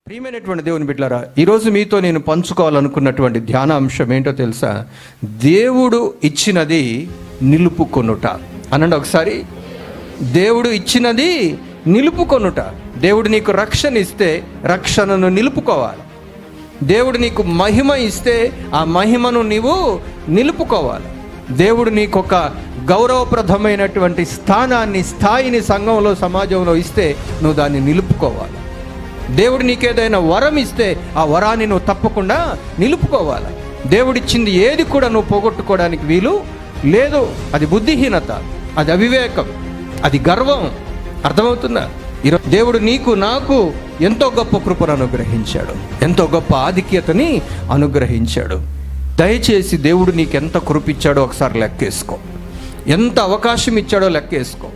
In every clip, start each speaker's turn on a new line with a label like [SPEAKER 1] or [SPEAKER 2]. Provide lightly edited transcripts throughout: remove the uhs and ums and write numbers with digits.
[SPEAKER 1] ప్రియమైనటువంటి దేవుని బిడ్డలారా, ఈరోజు మీతో నేను పంచుకోవాలనుకున్నటువంటి ధ్యాన అంశం ఏంటో తెలుసా? దేవుడు ఇచ్చినది నిలుపుకొనుట. అనండి ఒకసారి, దేవుడు ఇచ్చినది నిలుపుకొనుట. దేవుడు నీకు రక్షణ ఇస్తే రక్షణను నిలుపుకోవాలి. దేవుడు నీకు మహిమ ఇస్తే ఆ మహిమను నీవు నిలుపుకోవాలి. దేవుడు నీకు ఒక గౌరవప్రదమైనటువంటి స్థాయిని సంఘంలో, సమాజంలో ఇస్తే నువ్వు దాన్ని నిలుపుకోవాలి. దేవుడు నీకేదైనా వరం ఇస్తే ఆ వరాన్ని నువ్వు తప్పకుండా నిలుపుకోవాలి. దేవుడిచ్చింది ఏది కూడా నువ్వు పోగొట్టుకోవడానికి వీలు లేదు. అది బుద్ధిహీనత, అది అవివేకం, అది గర్వం. అర్థమవుతుందా? ఈరోజు దేవుడు నీకు నాకు ఎంతో గొప్ప కృపను అనుగ్రహించాడు, ఎంతో గొప్ప ఆధిక్యతని అనుగ్రహించాడు. దయచేసి దేవుడు నీకు ఎంత కృపిచ్చాడో ఒకసారి లెక్కేసుకో, ఎంత అవకాశం ఇచ్చాడో లెక్కేసుకో,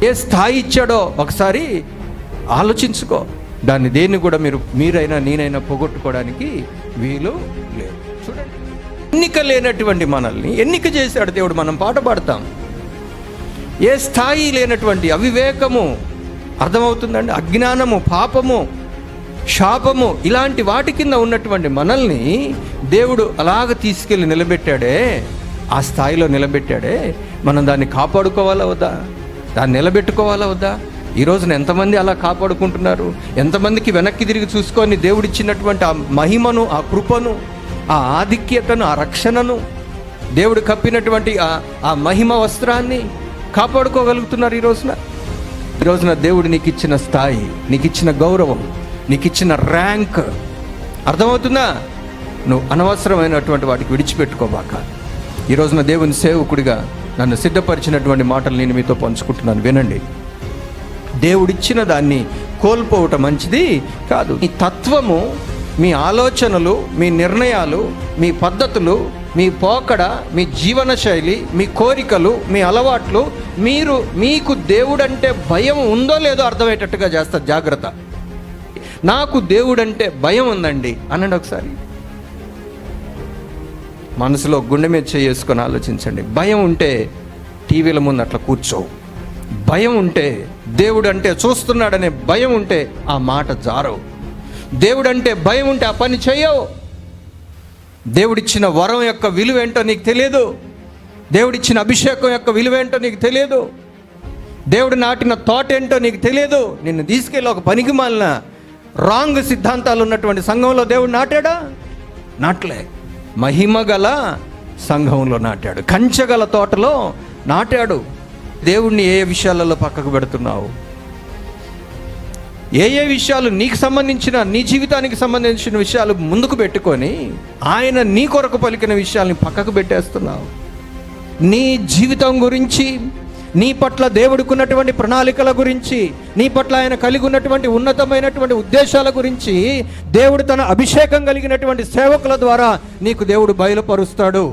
[SPEAKER 1] ఏ స్థాయి ఇచ్చాడో ఒకసారి ఆలోచించుకో. దాన్ని దేన్ని కూడా మీరైనా నేనైనా పోగొట్టుకోవడానికి వీలు లేదు. చూడండి, ఎన్నిక లేనటువంటి మనల్ని ఎన్నిక చేశాడు దేవుడు. మనం పాట పాడతాం. ఏ స్థాయి లేనటువంటి అవివేకము, అర్థమవుతుందండి, అజ్ఞానము, పాపము, శాపము, ఇలాంటి వాటి కింద ఉన్నటువంటి మనల్ని దేవుడు అలాగ తీసుకెళ్ళి నిలబెట్టాడే, ఆ స్థాయిలో నిలబెట్టాడే. మనం దాన్ని కాపాడుకోవాలా వద్దా? దాన్ని నిలబెట్టుకోవాలా వద్దా? ఈ రోజున ఎంతమంది అలా కాపాడుకుంటున్నారు? ఎంతమందికి వెనక్కి తిరిగి చూసుకొని దేవుడిచ్చినటువంటి ఆ మహిమను, ఆ కృపను, ఆ ఆధిక్యతను, ఆ రక్షణను, దేవుడు కప్పినటువంటి ఆ మహిమ వస్త్రాన్ని కాపాడుకోగలుగుతున్నారు? ఈ రోజున దేవుడు నీకు ఇచ్చిన స్థాయి, నీకు ఇచ్చిన గౌరవం, నీకు ఇచ్చిన ర్యాంక్, అర్థమవుతుందా? నువ్వు అనవసరమైనటువంటి వాటికి విడిచిపెట్టుకోబాక. ఈ రోజున దేవుని సేవకుడిగా నన్ను సిద్ధపరిచినటువంటి మాటలు నేను మీతో పంచుకుంటున్నాను, వినండి. దేవుడిచ్చిన దాన్ని కోల్పోవటం మంచిది కాదు. మీ తత్వము, మీ ఆలోచనలు, మీ నిర్ణయాలు, మీ పద్ధతులు, మీ పోకడ, మీ జీవన శైలి, మీ కోరికలు, మీ అలవాట్లు, మీకు దేవుడంటే భయం ఉందో లేదో అర్థమయ్యేటట్టుగా చేస్తారు. జాగ్రత్త. నాకు దేవుడంటే భయం ఉందండి అనండి ఒకసారి. మనసులో గుండె మీద చేసుకొని ఆలోచించండి. భయం ఉంటే టీవీల ముందు అట్లా కూర్చోవు. భయం ఉంటే, దేవుడు అంటే చూస్తున్నాడనే భయం ఉంటే ఆ మాట జారవు. దేవుడంటే భయం ఉంటే ఆ పని చేయవు. దేవుడిచ్చిన వరం యొక్క విలువ ఏంటో నీకు తెలియదు. దేవుడిచ్చిన అభిషేకం యొక్క విలువ ఏంటో నీకు తెలియదు. దేవుడు నాటిన తోట ఏంటో నీకు తెలియదు. నిన్ను తీసుకెళ్ళి ఒక పనికి మాలిన రాంగ్ సిద్ధాంతాలు ఉన్నటువంటి సంఘంలో దేవుడు నాటాడా? నాటలే. మహిమ గల సంఘంలో నాటాడు, కంచెగల తోటలో నాటాడు. దేవుణ్ణి ఏ విషయాలలో పక్కకు పెడుతున్నావు? ఏ విషయాలు నీకు సంబంధించిన, నీ జీవితానికి సంబంధించిన విషయాలు ముందుకు పెట్టుకొని ఆయన నీ కొరకు పలికిన విషయాల్ని పక్కకు పెట్టేస్తున్నావు? నీ జీవితం గురించి, నీ పట్ల దేవుడికున్నటువంటి ప్రణాళికల గురించి, నీ పట్ల ఆయన కలిగి ఉన్నటువంటి ఉన్నతమైనటువంటి ఉద్దేశాల గురించి దేవుడు తన అభిషేకం కలిగినటువంటి సేవకుల ద్వారా నీకు దేవుడు బయలుపరుస్తాడు.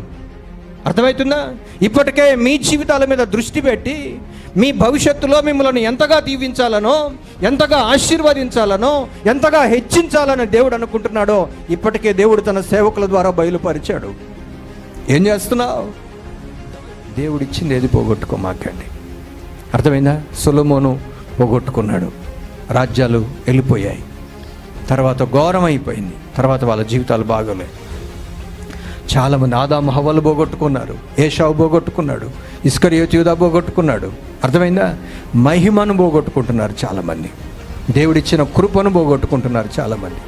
[SPEAKER 1] అర్థమవుతుందా? ఇప్పటికే మీ జీవితాల మీద దృష్టి పెట్టి మీ భవిష్యత్తులో మిమ్మల్ని ఎంతగా దీవించాలనో, ఎంతగా ఆశీర్వదించాలనో, ఎంతగా హెచ్చించాలని దేవుడు అనుకుంటున్నాడో ఇప్పటికే దేవుడు తన సేవకుల ద్వారా బయలుపరిచాడు. ఏం చేస్తున్నావు? దేవుడిచ్చింది ఏది పోగొట్టుకోమాకండి. అర్థమైందా? సొలొమోను పోగొట్టుకున్నాడు, రాజ్యాలు వెళ్ళిపోయాయి, తర్వాత ఘోరం అయిపోయింది, తర్వాత వాళ్ళ జీవితాలు బాగోలేదు. చాలామంది ఆదాము హవ్వలు పోగొట్టుకున్నారు, ఏశావు పోగొట్టుకున్నాడు, ఇస్కరియోతు యూదా పోగొట్టుకున్నాడు. అర్థమైందా? మహిమను పోగొట్టుకుంటున్నారు చాలామంది, దేవుడిచ్చిన కృపను పోగొట్టుకుంటున్నారు చాలామంది,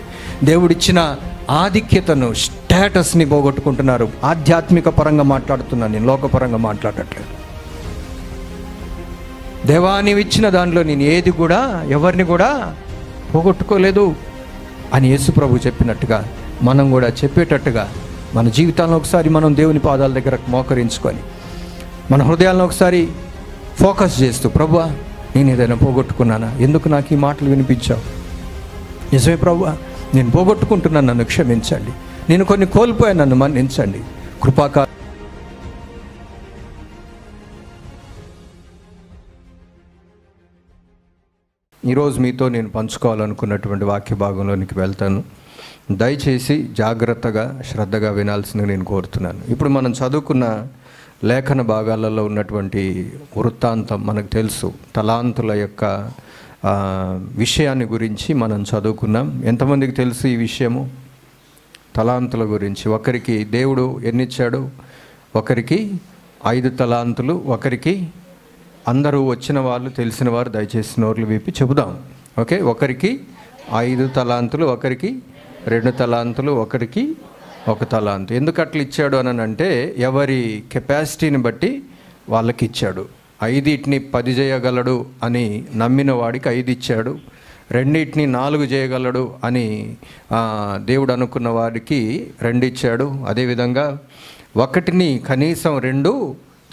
[SPEAKER 1] దేవుడిచ్చిన ఆధిక్యతను, స్టేటస్ని పోగొట్టుకుంటున్నారు. ఆధ్యాత్మిక పరంగా మాట్లాడుతున్నాను నేను, లోకపరంగా మాట్లాడట్లేదు. దేవా నీవు ఇచ్చిన దానిలో నేను ఏది కూడా ఎవరిని కూడా పోగొట్టుకోలేదు అని యేసు ప్రభు చెప్పినట్టుగా మనం కూడా చెప్పేటట్టుగా మన జీవితాలను ఒకసారి మనం దేవుని పాదాల దగ్గర మోకరించుకొని మన హృదయాలను ఒకసారి ఫోకస్ చేస్తూ, ప్రభువా నేను ఏదైనా పోగొట్టుకున్నానా? ఎందుకు నాకు ఈ మాటలు వినిపించావు? నిజమే ప్రభువా, నేను పోగొట్టుకుంటున్నాను, నన్ను క్షమించండి. నేను కొన్ని కోల్పోయాను, నన్ను మన్నించండి. కృపాకార ఈరోజు మీతో నేను పంచుకోవాలనుకున్నటువంటి వాక్య భాగంలోనికి వెళ్తాను. దయచేసి జాగ్రత్తగా, శ్రద్ధగా వినాల్సిందిగా నేను కోరుతున్నాను. ఇప్పుడు మనం చదువుకున్న లేఖన భాగాలలో ఉన్నటువంటి వృత్తాంతం మనకు తెలుసు. తలాంతుల యొక్క విషయాన్ని గురించి మనం చదువుకున్నాం. ఎంతమందికి తెలుసు ఈ విషయము? తలాంతుల గురించి. ఒకరికి దేవుడు ఎన్నిచ్చాడు? ఒకరికి 5 తలాంతులు, ఒకరికి, అందరూ వచ్చిన వాళ్ళు తెలిసిన వారు దయచేసి నోర్లు విప్పి చెబుదాం. ఓకే, ఒకరికి 5 తలాంతులు, ఒకరికి 2 తలాంతులు, ఒకరికి 1 తలాంతు. ఎందుకు అట్లా ఇచ్చాడు అని అంటే ఎవరి కెపాసిటీని బట్టి వాళ్ళకి ఇచ్చాడు. 5 10 చేయగలడు అని నమ్మిన వాడికి 5 ఇచ్చాడు. 2 4 చేయగలడు అని దేవుడు అనుకున్న వాడికి 2 ఇచ్చాడు. అదేవిధంగా 1 కనీసం 2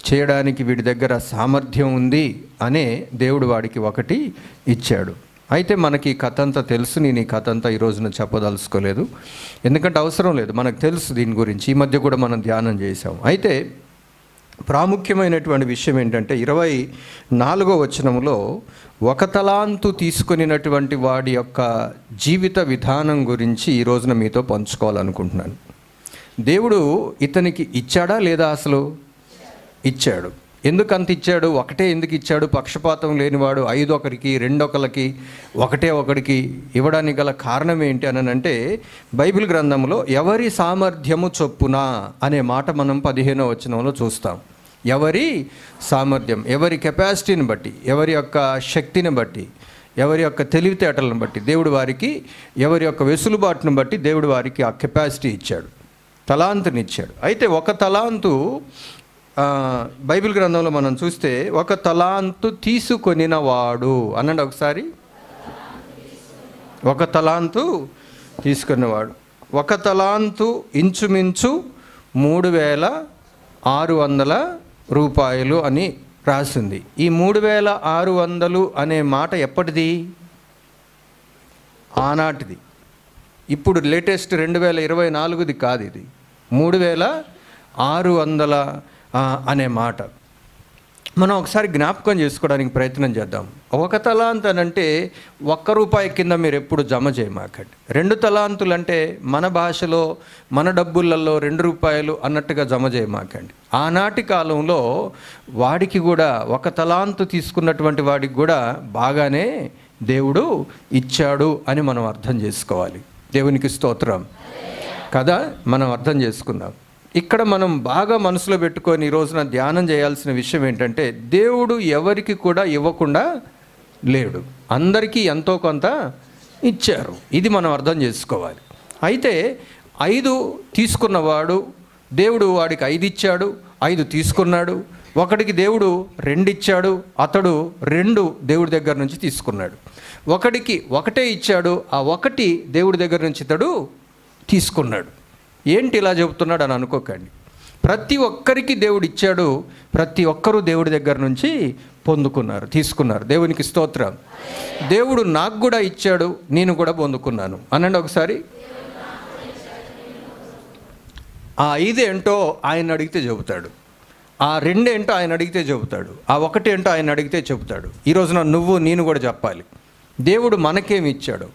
[SPEAKER 1] చేయడానికి వీడి దగ్గర సామర్థ్యం ఉంది అనే దేవుడు వాడికి 1 ఇచ్చాడు. అయితే మనకి ఈ కథ అంతా తెలుసు. నేను ఈ కథ అంతా ఈ రోజున చెప్పదలుచుకోలేదు, ఎందుకంటే అవసరం లేదు, మనకు తెలుసు దీని గురించి. ఈ మధ్య కూడా మనం ధ్యానం చేసాం. అయితే ప్రాముఖ్యమైనటువంటి విషయం ఏంటంటే 24వ వచనంలో 1 తలాంతు తీసుకొనినటువంటి వాడి యొక్క జీవిత విధానం గురించి ఈ రోజున మీతో పంచుకోవాలనుకుంటున్నాను. దేవుడు ఇతనికి ఇచ్చాడా లేదా? అసలు ఇచ్చాడు. ఎందుకు అంత ఇచ్చాడు? 1 ఎందుకు ఇచ్చాడు? పక్షపాతం లేనివాడు 5 ఒకరికి, 2 ఒకరికి, 1 ఒకడికి ఇవ్వడానికి గల కారణం ఏంటి అని అంటే బైబిల్ గ్రంథంలో ఎవరి సామర్థ్యము చొప్పున అనే మాట మనం 15వ వచనంలో చూస్తాం. ఎవరి సామర్థ్యం, ఎవరి కెపాసిటీని బట్టి, ఎవరి యొక్క శక్తిని బట్టి, ఎవరి యొక్క తెలివితేటలను బట్టి దేవుడు వారికి, ఎవరి యొక్క వెసులుబాటును బట్టి దేవుడు వారికి ఆ కెపాసిటీ ఇచ్చాడు, తలాంతునిచ్చాడు. అయితే 1 తలాంతు బైబిల్ గ్రంథంలో మనం చూస్తే 1 తలాంతు తీసుకొనినవాడు అనండి ఒకసారి. 1 తలాంతు తీసుకున్నవాడు. 1 తలాంతు ఇంచుమించు 3600 రూపాయలు అని రాసింది. ఈ 3600 అనే మాట ఎప్పటిది? ఆనాటిది. ఇప్పుడు లేటెస్ట్ 2024ది కాదు. ఇది 3600 అనే మాట మనం ఒకసారి జ్ఞాపకం చేసుకోవడానికి ప్రయత్నం చేద్దాం. 1 తలాంతు అని అంటే ₹1 కింద మీరు ఎప్పుడు జమ చేయమాకండి. 2 తలాంతులు అంటే మన భాషలో, మన డబ్బులలో ₹2 అన్నట్టుగా జమ చేయమాకండి. ఆనాటి కాలంలో వాడికి కూడా 1 తలాంతు తీసుకున్నటువంటి వాడికి కూడా బాగానే దేవుడు ఇచ్చాడు అని మనం అర్థం చేసుకోవాలి. దేవునికి స్తోత్రం కదా. మనం అర్థం చేసుకుందాం. ఇక్కడ మనం బాగా మనసులో పెట్టుకొని ఈ రోజున ధ్యానం చేయాల్సిన విషయం ఏంటంటే దేవుడు ఎవరికి కూడా ఇవ్వకుండా లేడు, అందరికీ ఎంతో కొంత ఇచ్చారు. ఇది మనం అర్థం చేసుకోవాలి. అయితే 5 తీసుకున్నవాడు దేవుడు వాడికి 5 ఇచ్చాడు, 5 తీసుకున్నాడు. 1కి దేవుడు 2 ఇచ్చాడు, అతడు 2 దేవుడి దగ్గర నుంచి తీసుకున్నాడు. 1కి 1 ఇచ్చాడు, ఆ 1 దేవుడి దగ్గర నుంచి ఇతడు తీసుకున్నాడు. ఏంటి ఇలా చెబుతున్నాడు అని అనుకోకండి. ప్రతి ఒక్కరికి దేవుడు ఇచ్చాడు, ప్రతి ఒక్కరూ దేవుడి దగ్గర నుంచి పొందుకున్నారు, తీసుకున్నారు. దేవునికి స్తోత్రం. దేవుడు నాకు కూడా ఇచ్చాడు, నేను కూడా పొందుకున్నాను అనండి ఒకసారి. ఆ 5 ఏంటో ఆయన అడిగితే చెబుతాడు, ఆ 2 ఏంటో ఆయన అడిగితే చెబుతాడు, ఆ 1 ఏంటో ఆయన అడిగితే చెబుతాడు. ఈ రోజున నువ్వు నేను కూడా చెప్పాలి దేవుడు మనకేమి ఇచ్చాడు.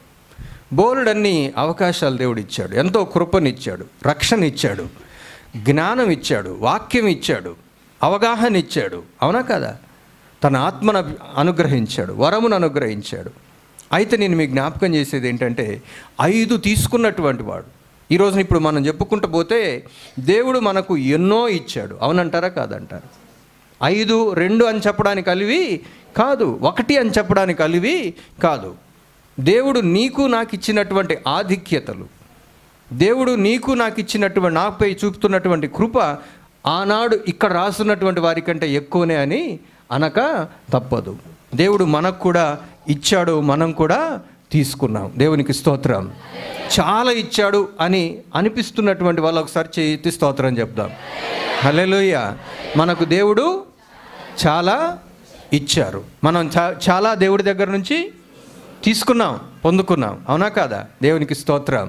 [SPEAKER 1] బోలెడన్ని అవకాశాలు దేవుడు ఇచ్చాడు, ఎంతో కృపనిచ్చాడు, రక్షణ ఇచ్చాడు, జ్ఞానం ఇచ్చాడు, వాక్యం ఇచ్చాడు, అవగాహన ఇచ్చాడు. అవునా కదా? తన ఆత్మను అనుగ్రహించాడు, వరమును అనుగ్రహించాడు. అయితే నేను మీకు జ్ఞాపకం చేసేది ఏంటంటే 5 తీసుకున్నటువంటి వాడు ఈ రోజున ఇప్పుడు మనం చెప్పుకుంటూ పోతే దేవుడు మనకు ఎన్నో ఇచ్చాడు. అవునంటారా కాదంటారు? 5, 2 అని చెప్పడానికి అలివి కాదు, 1 అని చెప్పడానికి అలివి కాదు. దేవుడు నీకు నాకు ఇచ్చినటువంటి ఆధిక్యతలు, దేవుడు నీకు నాకు ఇచ్చినటువంటి, నాపై చూపుతున్నటువంటి కృప ఆనాడు ఇక్కడ రాస్తున్నటువంటి వారికంటే ఎక్కువనే అని అనక తప్పదు. దేవుడు మనకు కూడా ఇచ్చాడు, మనం కూడా తీసుకున్నాం. దేవునికి స్తోత్రం. చాలా ఇచ్చాడు అని అనిపిస్తున్నటువంటి వాళ్ళు ఒకసారి చేతి స్తోత్రం చెప్దాం. హల్లెలూయా. మనకు దేవుడు చాలా ఇచ్చారు, మనం చాలా దేవుడి దగ్గర నుంచి తీసుకున్నాం, పొందుకున్నాం. అవునా కాదా? దేవునికి స్తోత్రం.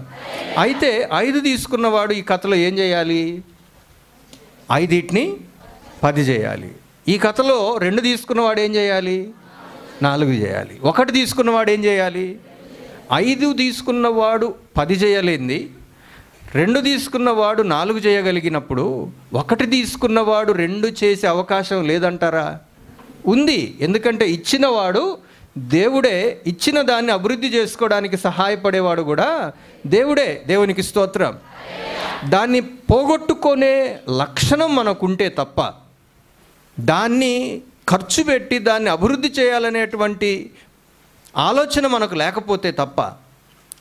[SPEAKER 1] అయితే 5 తీసుకున్నవాడు ఈ కథలో ఏం చేయాలి? 5 10 చేయాలి. ఈ కథలో 2 తీసుకున్నవాడు ఏం చేయాలి? 4 చేయాలి. 1 తీసుకున్నవాడు ఏం చేయాలి? 5 తీసుకున్నవాడు 10 చేయలేంది, 2 తీసుకున్నవాడు 4 చేయగలిగినప్పుడు 1 తీసుకున్నవాడు 2 చేసే అవకాశం లేదంటారా? ఉంది. ఎందుకంటే ఇచ్చినవాడు దేవుడే ఇచ్చిన దాన్ని అభివృద్ధి చేసుకోవడానికి సహాయపడేవాడు కూడా దేవుడే. దేవునికి స్తోత్రం. దాన్ని పోగొట్టుకునే లక్షణం మనకుంటే తప్ప, దాన్ని ఖర్చు పెట్టి దాన్ని అభివృద్ధి చేయాలనేటువంటి ఆలోచన మనకు లేకపోతే తప్ప,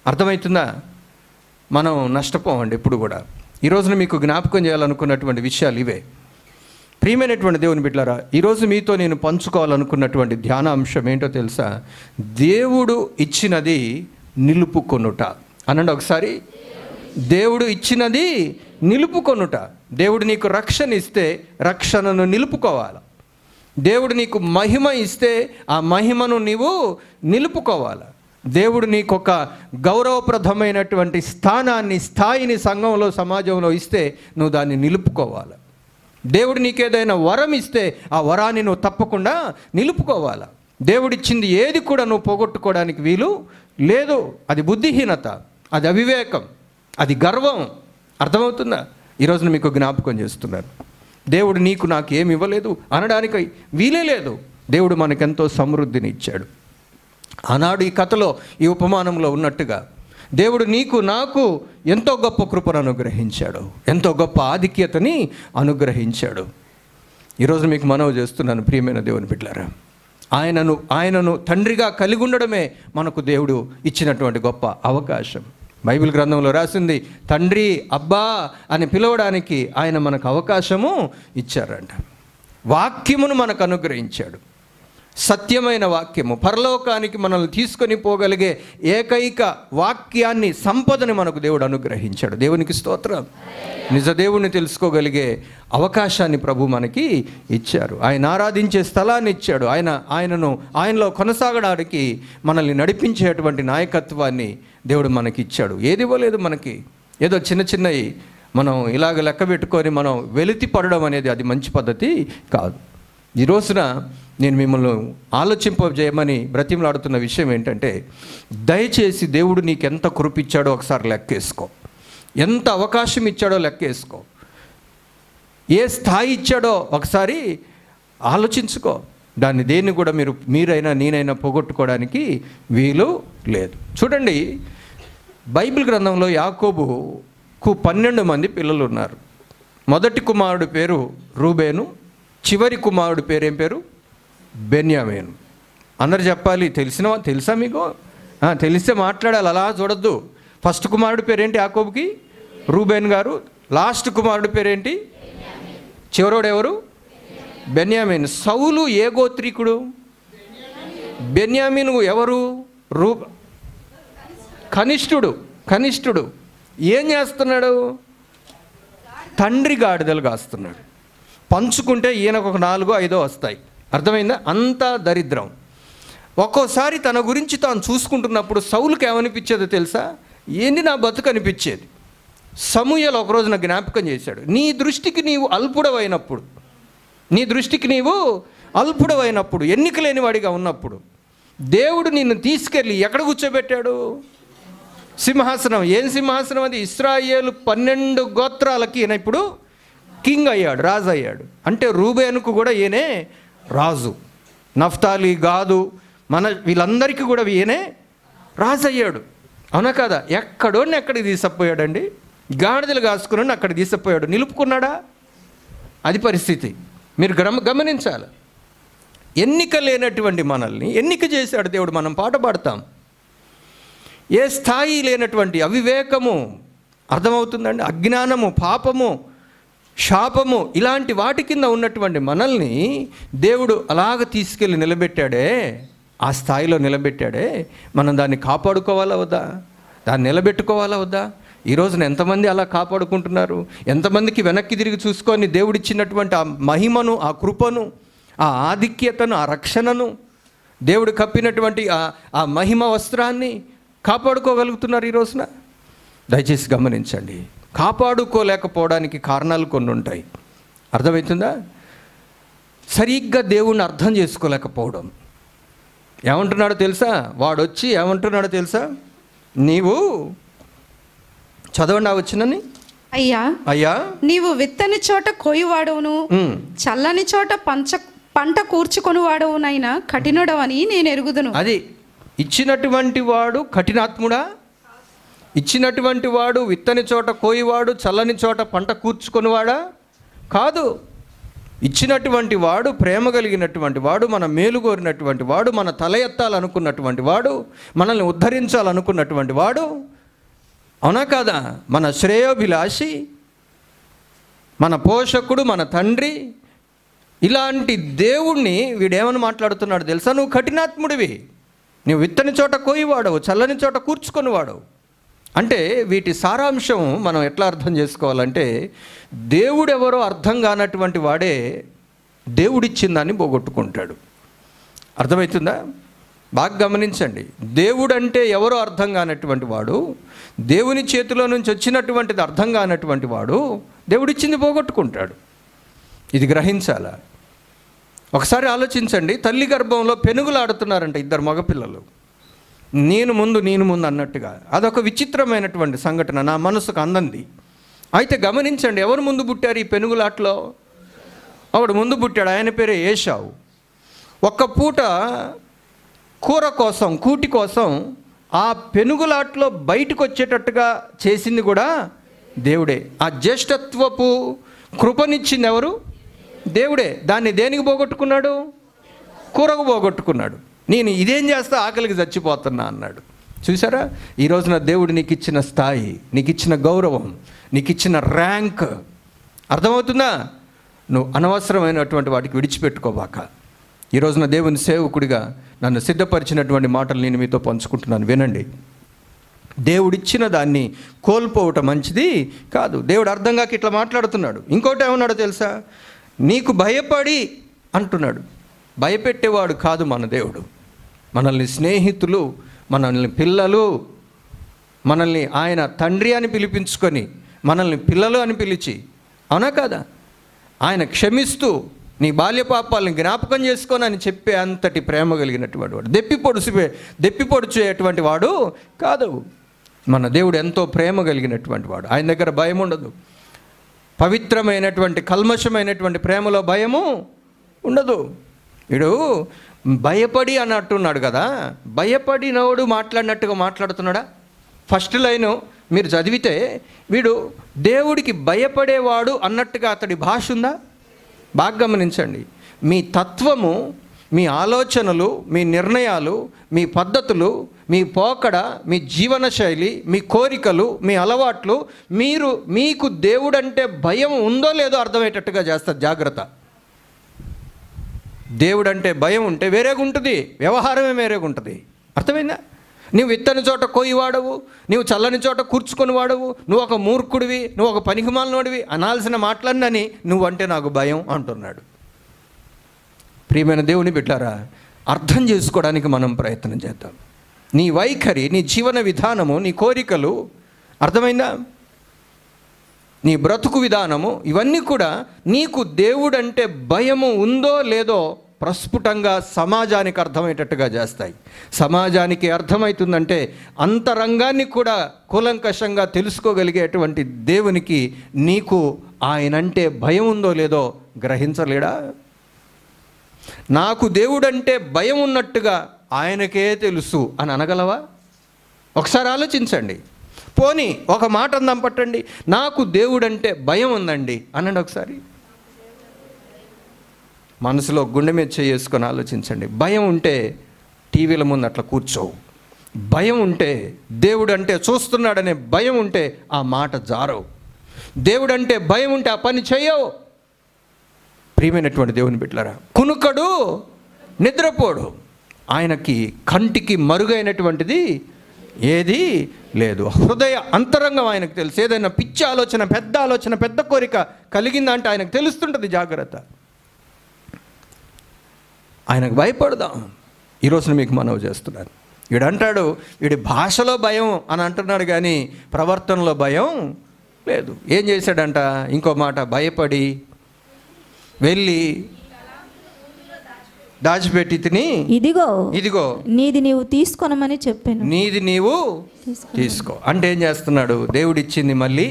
[SPEAKER 1] అర్థమవుతుందా, మనం నష్టపోవండి ఎప్పుడు కూడా. ఈరోజున మీకు జ్ఞాపకం చేయాలనుకున్నటువంటి విషయాలు ఇవే. ప్రియమైనటువంటి దేవుని బిడ్డలారా, ఈరోజు మీతో నేను పంచుకోవాలనుకున్నటువంటి ధ్యానాంశం ఏంటో తెలుసా? దేవుడు ఇచ్చినది నిలుపుకొనుట. అనండి ఒకసారి, దేవుడు ఇచ్చినది నిలుపుకొనుట. దేవుడు నీకు రక్షణ ఇస్తే రక్షణను నిలుపుకోవాలి. దేవుడు నీకు మహిమ ఇస్తే ఆ మహిమను నీవు నిలుపుకోవాలి. దేవుడు నీకు ఒక గౌరవప్రదమైనటువంటి స్థాయిని సంఘంలో, సమాజంలో ఇస్తే నువ్వు దాన్ని నిలుపుకోవాలి. దేవుడు నీకేదైనా వరం ఇస్తే ఆ వరాన్ని నువ్వు తప్పకుండా నిలుపుకోవాలి. దేవుడిచ్చింది ఏది కూడా నువ్వు పోగొట్టుకోవడానికి వీలు లేదు. అది బుద్ధిహీనత, అది అవివేకం, అది గర్వం. అర్థమవుతుందా? ఈరోజు మీకు జ్ఞాపకం చేస్తున్నాను, దేవుడు నీకు నాకు ఏమి ఇవ్వలేదు అనడానికి వీలే లేదు. దేవుడు మనకెంతో సమృద్ధిని ఇచ్చాడు. ఆనాడు ఈ కథలో, ఈ ఉపమానంలో ఉన్నట్టుగా దేవుడు నీకు నాకు ఎంతో గొప్ప కృపను అనుగ్రహించాడు, ఎంతో గొప్ప ఆధిక్యతని అనుగ్రహించాడు. ఈరోజు మీకు మనవి చేస్తున్నాను ప్రియమైన దేవుని బిడ్డలారా, ఆయనను తండ్రిగా కలిగి ఉండడమే మనకు దేవుడు ఇచ్చినటువంటి గొప్ప అవకాశం. బైబిల్ గ్రంథంలో రాసింది, తండ్రి అబ్బా అని పిలవడానికి ఆయన మనకు అవకాశము ఇచ్చారంట. వాక్యమును మనకు అనుగ్రహించాడు, సత్యమైన వాక్యము, పరలోకానికి మనల్ని తీసుకొని పోగలిగే ఏకైక వాక్యాన్ని, సంపదని మనకు దేవుడు అనుగ్రహించాడు. దేవునికి స్తోత్రం. నిజ దేవుణ్ణి తెలుసుకోగలిగే అవకాశాన్ని ప్రభు మనకి ఇచ్చారు. ఆయన ఆరాధించే స్థలాన్ని ఇచ్చాడు. ఆయనలో కొనసాగడానికి మనల్ని నడిపించేటువంటి నాయకత్వాన్ని దేవుడు మనకి ఇచ్చాడు. ఏది ఇవ్వలేదు మనకి. ఏదో చిన్నవి మనం ఇలాగ లెక్క పెట్టుకొని మనం వెలితి పడడం అనేది అది మంచి పద్ధతి కాదు. ఈ రోజున నేను మిమ్మల్ని ఆలోచింపజేయమని బ్రతిమలాడుతున్న విషయం ఏంటంటే, దయచేసి దేవుడు నీకు ఎంత కృపిచ్చాడో ఒకసారి లెక్కేసుకో, ఎంత అవకాశం ఇచ్చాడో లెక్కేసుకో, ఏ స్థాయి ఇచ్చాడో ఒకసారి ఆలోచించుకో. దాన్ని దేన్ని కూడా మీరైనా నేనైనా పోగొట్టుకోవడానికి వీలు లేదు. చూడండి, బైబిల్ గ్రంథంలో యాకోబుకు 12 మంది పిల్లలు ఉన్నారు. మొదటి కుమారుడు పేరు రూబేను, చివరి కుమారుడు పేరు ఏం పేరు? బెన్యామీను. అందరు చెప్పాలి. తెలుసా మీకు? తెలిస్తే మాట్లాడాలి, అలా చూడొద్దు. ఫస్ట్ కుమారుడు పేరేంటి యాకోబుకి? రూబేన్ గారు. లాస్ట్ కుమారుడు పేరేంటి? చివరోడు ఎవరు? బెన్యామీన్. సౌలు ఏ గోత్రీకుడు? బెన్యామీను ఎవరు? కనిష్ఠుడు. ఏం చేస్తున్నాడు? తండ్రి గాడిదలు కాస్తున్నాడు. పంచుకుంటే ఈయనకు ఒక 4-5 వస్తాయి. అర్థమైందా? అంతా దరిద్రం. ఒక్కోసారి తన గురించి తాను చూసుకుంటున్నప్పుడు సౌలుకి ఏమనిపించేదో తెలుసా? ఏంటి నా బతుకు అనిపించేది. సమూయేలు ఒక రోజున జ్ఞాపకం చేశాడు, నీ దృష్టికి నీవు అల్పుడవైనప్పుడు, ఎన్నిక లేని వాడిగా ఉన్నప్పుడు దేవుడు నిన్ను తీసుకెళ్ళి ఎక్కడ కూర్చోబెట్టాడు? సింహాసనం. ఏం సింహాసనం అది? ఇశ్రాయేలు 12 గోత్రాలకి ఈయన ఇప్పుడు కింగ్ అయ్యాడు, రాజు అయ్యాడు. అంటే రూబేనుకు కూడా ఈయనే రాజు. నఫ్తాలి, గాదు, వీళ్ళందరికీ కూడా ఈయనే రాజు అయ్యాడు. అవునా కదా? ఎక్కడికి తీసుకుపోయాడండి? గాడిదలు కాసుకుని అక్కడ తీసుకుపోయాడు. నిలుపుకున్నాడా? అది పరిస్థితి. మీరు గమనించాలి. ఎన్నిక లేనటువంటి మనల్ని ఎన్నిక చేశాడు దేవుడు. మనం పాట పాడతాం. ఏ స్థాయి లేనటువంటి అవివేకము, అర్థమవుతుందండి, అజ్ఞానము, పాపము, శాపము, ఇలాంటి వాటి కింద ఉన్నటువంటి మనల్ని దేవుడు అలాగ తీసుకెళ్ళి నిలబెట్టాడే, ఆ స్థాయిలో నిలబెట్టాడే. మనం దాన్ని కాపాడుకోవాలా వద్దా? దాన్ని నిలబెట్టుకోవాలా వద్దా? ఈ రోజున ఎంతమంది అలా కాపాడుకుంటున్నారు? ఎంతమందికి వెనక్కి తిరిగి చూసుకొని దేవుడిచ్చినటువంటి ఆ మహిమను, ఆ కృపను, ఆ ఆధిక్యతను, ఆ రక్షణను, దేవుడు కప్పినటువంటి ఆ మహిమ వస్త్రాన్ని కాపాడుకోగలుగుతున్నారు ఈ రోజున? దయచేసి గమనించండి. కాపాడుకోలేకపోవడానికి కారణాలు కొన్ని ఉంటాయి. అర్థమవుతుందా? సరిగ్గా దేవుణ్ణి అర్థం చేసుకోలేకపోవడం. ఏమంటున్నాడో తెలుసా? వాడొచ్చి ఏమంటున్నాడో తెలుసా? నీవు చదవండి వచ్చినని. అయ్యా నీవు విత్తని చోట కోయువాడును, చల్లని చోట
[SPEAKER 2] పంట కూర్చుకొనువాడవునైనా కఠినుడవని నేను ఎరుగుదును.
[SPEAKER 1] అది ఇచ్చినటువంటి వాడు కఠినాత్ముడా? ఇచ్చినటువంటి వాడు విత్తని చోట కోయివాడు, చల్లని చోట పంట కూర్చుకొనివాడా? కాదు. ఇచ్చినటువంటి వాడు ప్రేమ కలిగినటువంటి వాడు, మన మేలు కోరినటువంటి వాడు, మన తల ఎత్తాలనుకున్నటువంటి వాడు, మనల్ని ఉద్ధరించాలనుకున్నటువంటి వాడు. అవునా కాదా? మన శ్రేయోభిలాషి, మన పోషకుడు, మన తండ్రి. ఇలాంటి దేవుణ్ణి వీడేమని మాట్లాడుతున్నాడు తెలుసా? నువ్వు కఠినాత్ముడివి, నువ్వు విత్తని చోట కోయివాడవు, చల్లని చోట కూర్చుకొనివాడవు. అంటే వీటి సారాంశం మనం ఎట్లా అర్థం చేసుకోవాలంటే, దేవుడెవరో అర్థం కానటువంటి వాడే దేవుడిచ్చిన దాన్ని పోగొట్టుకుంటాడు. అర్థమవుతుందా? బాగా గమనించండి. దేవుడంటే ఎవరో అర్థం కానటువంటి వాడు, దేవుని చేతిలో నుంచి వచ్చినటువంటిది అర్థం కానటువంటి వాడు దేవుడిచ్చింది పోగొట్టుకుంటాడు. ఇది గ్రహించాలా? ఒకసారి ఆలోచించండి. తల్లి గర్భంలో పెనుగులాడుతున్నారంట ఇద్దరు మగపిల్లలు, నేను ముందు అన్నట్టుగా. అదొక విచిత్రమైనటువంటి సంఘటన, నా మనసుకు అందంది. అయితే గమనించండి, ఎవరు ముందు పుట్టారు ఈ పెనుగులాట్లో? ఒకడు ముందు పుట్టాడు, ఆయన పేరే ఏశావు. ఒక్క పూట కూర కోసం, కూటి కోసం ఆ పెనుగులాట్లో బయటకు వచ్చేటట్టుగా చేసింది కూడా దేవుడే. ఆ జ్యేష్ఠత్వపు కృపనిచ్చింది ఎవరు? దేవుడే. దాన్ని దేనికి పోగొట్టుకున్నాడు? కూరకు పోగొట్టుకున్నాడు. నేను ఇదేం చేస్తా, ఆకలికి చచ్చిపోతున్నా అన్నాడు. చూసారా? ఈరోజున దేవుడు నీకు ఇచ్చిన స్థాయి, నీకు ఇచ్చిన గౌరవం, నీకు ఇచ్చిన ర్యాంక్ అర్థమవుతుందా? నువ్వు అనవసరమైనటువంటి వాటికి విడిచిపెట్టుకోబాక. ఈరోజున దేవుని సేవకుడిగా నన్ను సిద్ధపరిచినటువంటి మాటలు నేను మీతో పంచుకుంటున్నాను, వినండి. దేవుడిచ్చిన దాన్ని కోల్పోవటం మంచిది కాదు. దేవుడు అర్థం కాక ఇట్లా మాట్లాడుతున్నాడు. ఇంకోటి ఏమన్నాడో తెలుసా? నీకు భయపడి అంటున్నాడు. భయపెట్టేవాడు కాదు మన దేవుడు. మనల్ని స్నేహితులు, మనల్ని పిల్లలు, మనల్ని ఆయన తండ్రి అని పిలిపించుకొని మనల్ని పిల్లలు అని పిలిచి, అవునా కాదా, ఆయన క్షమిస్తూ నీ బాల్య పాపాలను జ్ఞాపకం చేసుకొని అని చెప్పే అంతటి ప్రేమ కలిగినటువంటి వాడు. దెప్పి పొడిచేటువంటి వాడు కాదు. మన దేవుడు ఎంతో ప్రేమ కలిగినటువంటి వాడు. ఆయన దగ్గర భయం ఉండదు. పవిత్రమైనటువంటి కల్మషమైనటువంటి ప్రేమలో భయము ఉండదు. వీడు భయపడి అన్నట్టున్నాడు కదా, భయపడినోడు మాట్లాడినట్టుగా మాట్లాడుతున్నాడా? ఫస్ట్ లైను మీరు చదివితే వీడు దేవుడికి భయపడేవాడు అన్నట్టుగా అతడి భాష ఉందా? బాగా గమనించండి. మీ తత్వము, మీ ఆలోచనలు, మీ నిర్ణయాలు, మీ పద్ధతులు, మీ పోకడ, మీ జీవన శైలి, మీ కోరికలు, మీ అలవాట్లు, మీకు దేవుడంటే భయం ఉందో లేదో అర్థమయ్యేటట్టుగా చేస్తారు. జాగ్రత్త. దేవుడంటే భయం ఉంటే వేరేగా ఉంటుంది, వ్యవహారమే వేరేగా ఉంటుంది. అర్థమైందా? నువ్వు విత్తని చోట కోయి వాడవు, నువ్వు చల్లని చోట కూర్చుకొని వాడవు, నువ్వు ఒక మూర్ఖుడివి, నువ్వు ఒక పనికిమాలినోడివి అనాల్సిన మాటలన్నీ నువ్వంటే నాకు భయం అంటున్నాడు. ప్రియమైన దేవుని బిడ్డారా, అర్థం చేసుకోవడానికి మనం ప్రయత్నం చేద్దాం. నీ వైఖరి, నీ జీవన విధానము, నీ కోరికలు, అర్థమైందా, నీ బ్రతుకు విధానము, ఇవన్నీ కూడా నీకు దేవుడంటే భయము ఉందో లేదో ప్రస్ఫుటంగా సమాజానికి అర్థమయ్యేటట్టుగా చేస్తాయి. సమాజానికి అర్థమవుతుందంటే అంతరంగాన్ని కూడా కూలంకషంగా తెలుసుకోగలిగేటువంటి దేవునికి నీకు ఆయనంటే భయం ఉందో లేదో గ్రహించలేడా? నాకు దేవుడంటే భయం ఉన్నట్టుగా ఆయనకే తెలుసు అని అనగలవా? ఒకసారి ఆలోచించండి. పోనీ ఒక మాట అందాం పట్టండి, నాకు దేవుడంటే భయం ఉందండి అనండి ఒకసారి. మనసులో గుండె మీద చేసుకొని ఆలోచించండి. భయం ఉంటే టీవీల ముందు అట్లా కూర్చోవు. భయం ఉంటే, దేవుడు అంటే చూస్తున్నాడనే భయం ఉంటే ఆ మాట జారవు. దేవుడంటే భయం ఉంటే ఆ పని చేయవు. ప్రియమైనటువంటి దేవుని బిడ్డలారా, కునుకడు, నిద్రపోడు. ఆయనకి కంటికి మరుగైనటువంటిది ఏది లేదు. హృదయ అంతరంగం ఆయనకు తెలుసు. ఏదైనా పిచ్చి ఆలోచన, పెద్ద ఆలోచన, పెద్ద కోరిక కలిగిందంటే ఆయనకు తెలుస్తుంటుంది. జాగ్రత్త. ఆయనకు భయపడదాం. ఈరోజున మీకు మనవి చేస్తున్నాను. వీడంటాడు, వీడి భాషలో భయం అని అంటున్నాడు కానీ ప్రవర్తనలో భయం లేదు. ఏం చేశాడంట? ఇంకో మాట, భయపడి వెళ్ళి దాచిపెట్టి తిని, ఇదిగో
[SPEAKER 3] నీది నీవు తీసుకొనమని చెప్పాను.
[SPEAKER 1] నీది నీవు తీసుకో అంటే ఏం చేస్తున్నాడు? దేవుడిచ్చింది మళ్ళీ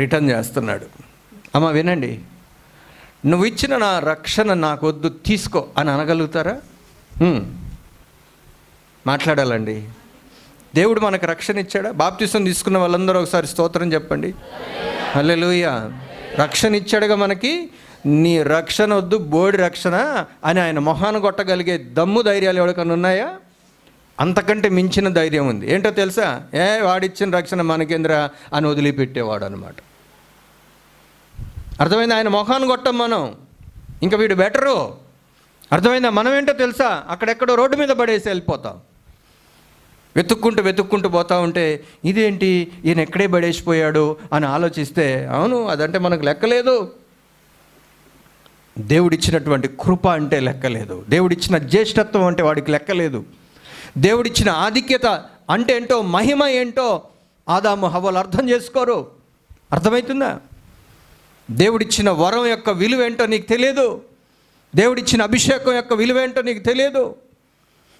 [SPEAKER 1] రిటర్న్ చేస్తున్నాడు. అమ్మ వినండి, నువ్వు ఇచ్చిన నా రక్షణ నాకొద్దు, తీసుకో అని అనగలుగుతారా? మాట్లాడాలండి. దేవుడు మనకు రక్షణ ఇచ్చాడా? బాప్తిసం తీసుకున్న వాళ్ళందరూ ఒకసారి స్తోత్రం చెప్పండి. హల్లెలూయా. రక్షణ ఇచ్చాడుగా మనకి. నీ రక్షణ వద్దు, బోడి రక్షణ అని ఆయన మొహాన్ని కొట్టగలిగే దమ్ము ధైర్యాలు ఎవరికన్నా ఉన్నాయా? అంతకంటే మించిన ధైర్యం ఉంది. ఏంటో తెలుసా? వాడిచ్చిన రక్షణ మనకేంద్రా అని వదిలిపెట్టేవాడు అనమాట. అర్థమైంది? ఆయన మొహాన్ని కొట్టాం మనం, ఇంకా వీడు బెటరు. అర్థమైందా? మనం ఏంటో తెలుసా? అక్కడెక్కడో రోడ్డు మీద పడేసి వెళ్ళిపోతాం. వెతుక్కుంటూ పోతా ఉంటే ఇదేంటి ఈయన ఎక్కడే పడేసిపోయాడు అని ఆలోచిస్తే, అవును అదంటే మనకు లెక్కలేదు. దేవుడిచ్చినటువంటి కృప అంటే లెక్కలేదు. దేవుడిచ్చిన జ్యేష్ఠత్వం అంటే వాడికి లెక్కలేదు. దేవుడిచ్చిన ఆధిక్యత అంటే ఏంటో, మహిమ ఏంటో ఆదాము హవ్వలు అర్థం చేసుకోరు. అర్థమవుతుందా? దేవుడిచ్చిన వరం యొక్క విలువ ఏంటో నీకు తెలియదు. దేవుడిచ్చిన అభిషేకం యొక్క విలువ ఏంటో నీకు తెలియదు.